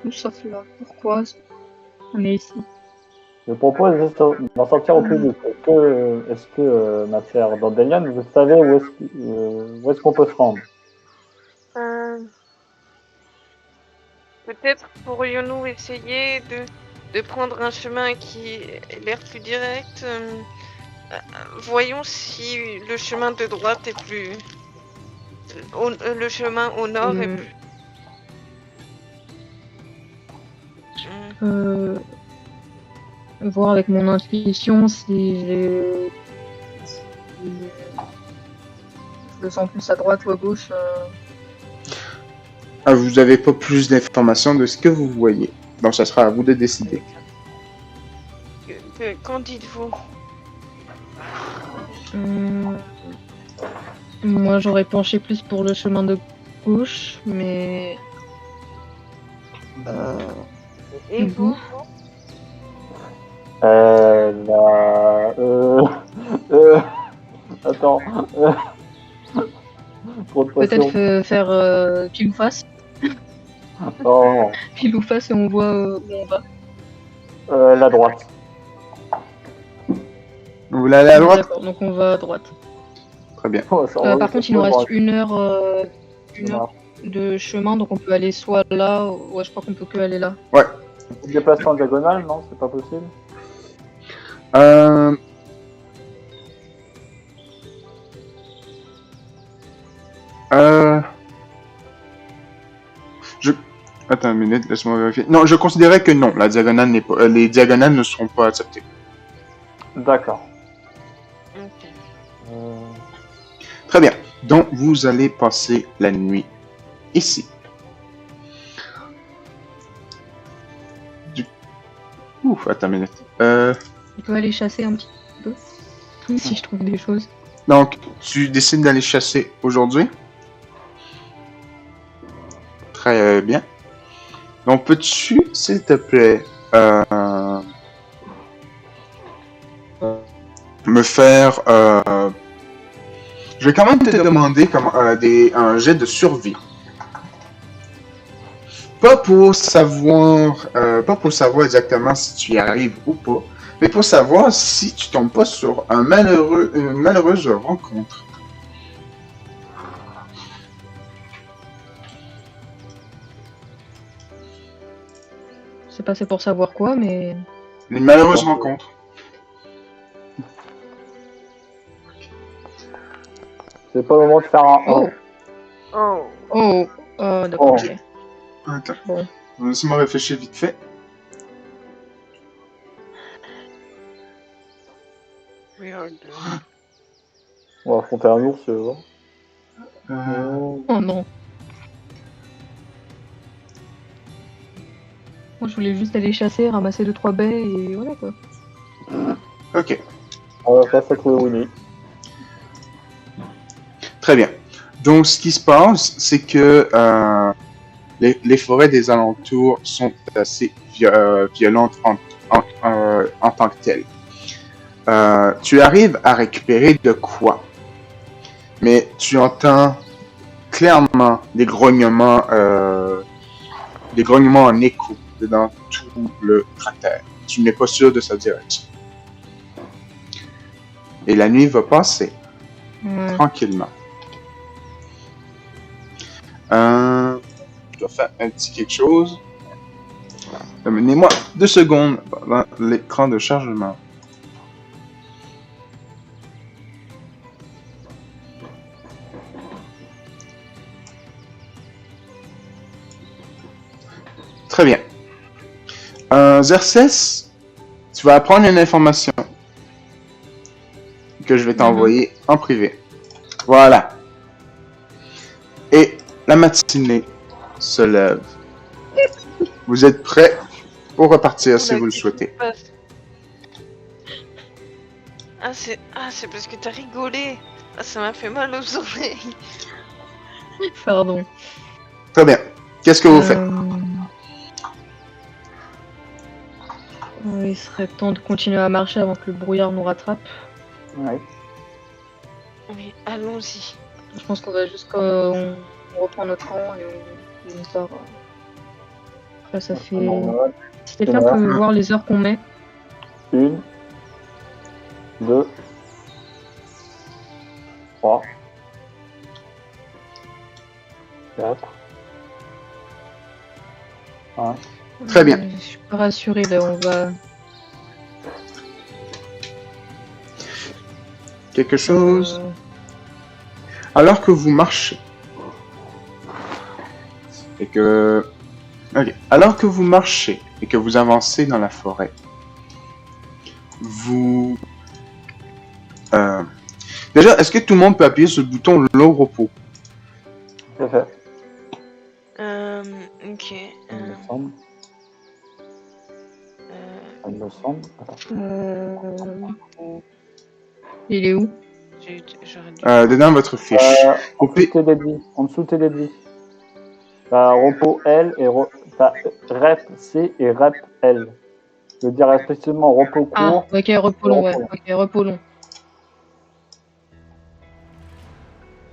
Tout sauf là. Pourquoi on est ici? Je propose d'en sortir au plus vite. Ma chère Dandelion, vous savez où est-ce qu'on peut se rendre? Euh, Peut-être pourrions-nous essayer de prendre un chemin qui ait l'air plus direct. Voyons si le chemin de droite est plus... le chemin au nord est plus... Voir avec mon intuition si je le sens plus à droite ou à gauche. Ah, vous n'avez pas plus d'informations de ce que vous voyez. Donc, ça sera à vous de décider. Qu'en dites-vous? Moi, j'aurais penché plus pour le chemin de gauche, mais... Et vous? Attends. Trop de pression. Peut-être faire pile ou face. Oh, Pile ou face et on voit où on va. la droite. Vous voulez aller à droite? D'accord, donc on va à droite. Très bien. Oh, ça Par contre, il nous reste une heure marche. de chemin, donc on peut aller soit là, ouais, je crois qu'on peut que aller là. Ouais. Déplacer en diagonale, non? C'est pas possible? Attends une minute, laisse-moi vérifier. Non, je considérais que non, la diagonale n'est pas... les diagonales ne seront pas acceptées. D'accord. Ok. Très bien. Donc, vous allez passer la nuit ici. Ouf, attends une minute. On peut aller chasser un petit peu, si je trouve des choses. Donc, tu décides d'aller chasser aujourd'hui? Très bien. Donc, peux-tu, s'il te plaît, me faire... Je vais quand même te demander comme, un jet de survie. Pas pour savoir exactement si tu y arrives ou pas, mais pour savoir si tu tombes pas sur une malheureuse rencontre. C'est pas c'est pour savoir quoi, mais... Une malheureuse rencontre. C'est pas le moment de faire un Oh. 1. Oh. D'accord, Oh. ok. Attends. Bon. Laisse-moi réfléchir vite fait. On va affronter un ours, voir. Oh non. Moi, je voulais juste aller chasser, ramasser 2-3 baies et voilà quoi. Ok, On va faire ça avec le Winnie. très bien. Donc, ce qui se passe, c'est que les forêts des alentours sont assez violentes en tant que telles. Tu arrives à récupérer de quoi, mais tu entends clairement des grognements en écho dans tout le cratère. Tu n'es pas sûr de sa direction. Et la nuit va passer tranquillement. Je dois faire un petit quelque chose. Donnez-moi 2 secondes dans l'écran de chargement. Très bien. Xerxes, tu vas apprendre une information que je vais t'envoyer en privé. Voilà. Et la matinée se lève. Vous êtes prêts pour repartir si vous le souhaitez. C'est parce que t'as rigolé. Ah, ça m'a fait mal aux oreilles. Pardon. Très bien. Qu'est-ce que vous faites? Il serait temps de continuer à marcher avant que le brouillard nous rattrape. Ouais. Oui, allons-y. Je pense qu'on va on reprend notre rang et on part. Après, ça fait... Si quelqu'un peut voir les heures qu'on met. 1, 2, 3, 4, 5. Très bien. Je suis pas rassurée là, on va. Quelque chose. euh, Alors que vous marchez. Et que. Ok. Alors que vous marchez et que vous avancez dans la forêt, vous. Déjà, est-ce que tout le monde peut appuyer sur le bouton long repos? C'est fait. Ok. Il me semble. Il me semble. Attends. Il est où? J'aurais dû. Dedans votre fiche. En dessous de tes débuts. En dessous de tes débuts. T'as repos L et t'as rep C et rep L. Je veux dire respectivement repos Ah, court. ok, repos long, ouais. Ok, repos long.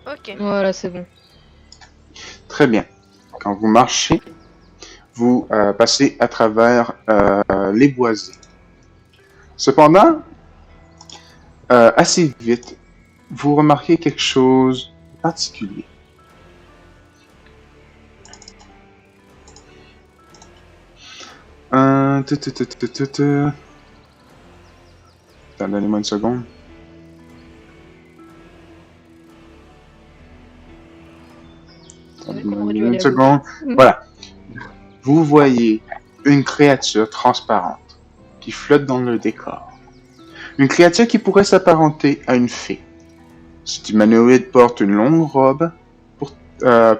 Ok. Voilà, c'est bon. Très bien. Quand vous marchez, vous passez à travers les boisés. Cependant, assez vite, vous remarquez quelque chose de particulier. Attends, donnez-moi une seconde. On aurait dû aller Une à seconde. Voilà. Vous voyez une créature transparente qui flotte dans le décor. Une créature qui pourrait s'apparenter à une fée. Cet humanoïde porte une longue robe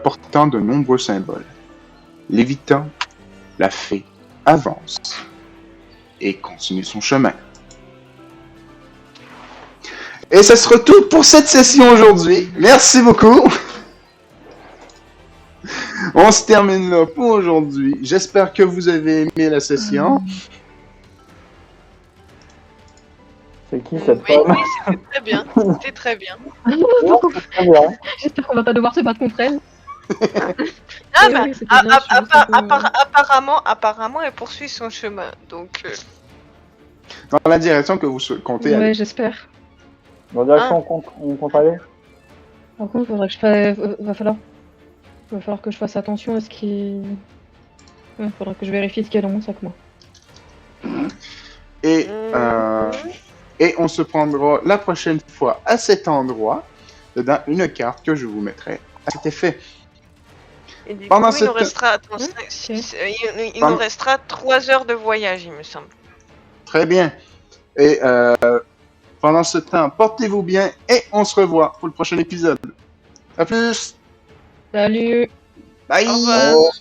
portant de nombreux symboles. Lévitant, la fée avance et continue son chemin. Et ça sera tout pour cette session aujourd'hui. Merci beaucoup. On se termine là pour aujourd'hui. J'espère que vous avez aimé la session. C'est qui cette Oui, femme? c'était très bien. C'était très bien. Très bien. J'espère qu'on va pas devoir se battre contre elle. Ah, Oui, bah, oui, c'était bien, je suis juste un peu- apparemment, elle poursuit son chemin. Donc, Dans la direction que vous comptez aller. Ouais, j'espère. Dans la direction on compte aller. Par contre, faudrait que je fasse... va falloir que je fasse attention à ce qui... Ouais, faudra que je vérifie ce qu'il y a dans mon sac, moi. Et on se prendra la prochaine fois à cet endroit, dans une carte que je vous mettrai à cet effet. et du Pendant coup, cette- il nous restera, il nous restera 3 heures de voyage, il me semble. Très bien. Et pendant ce temps, portez-vous bien et on se revoit pour le prochain épisode. À plus. Salut! Bye. Au revoir.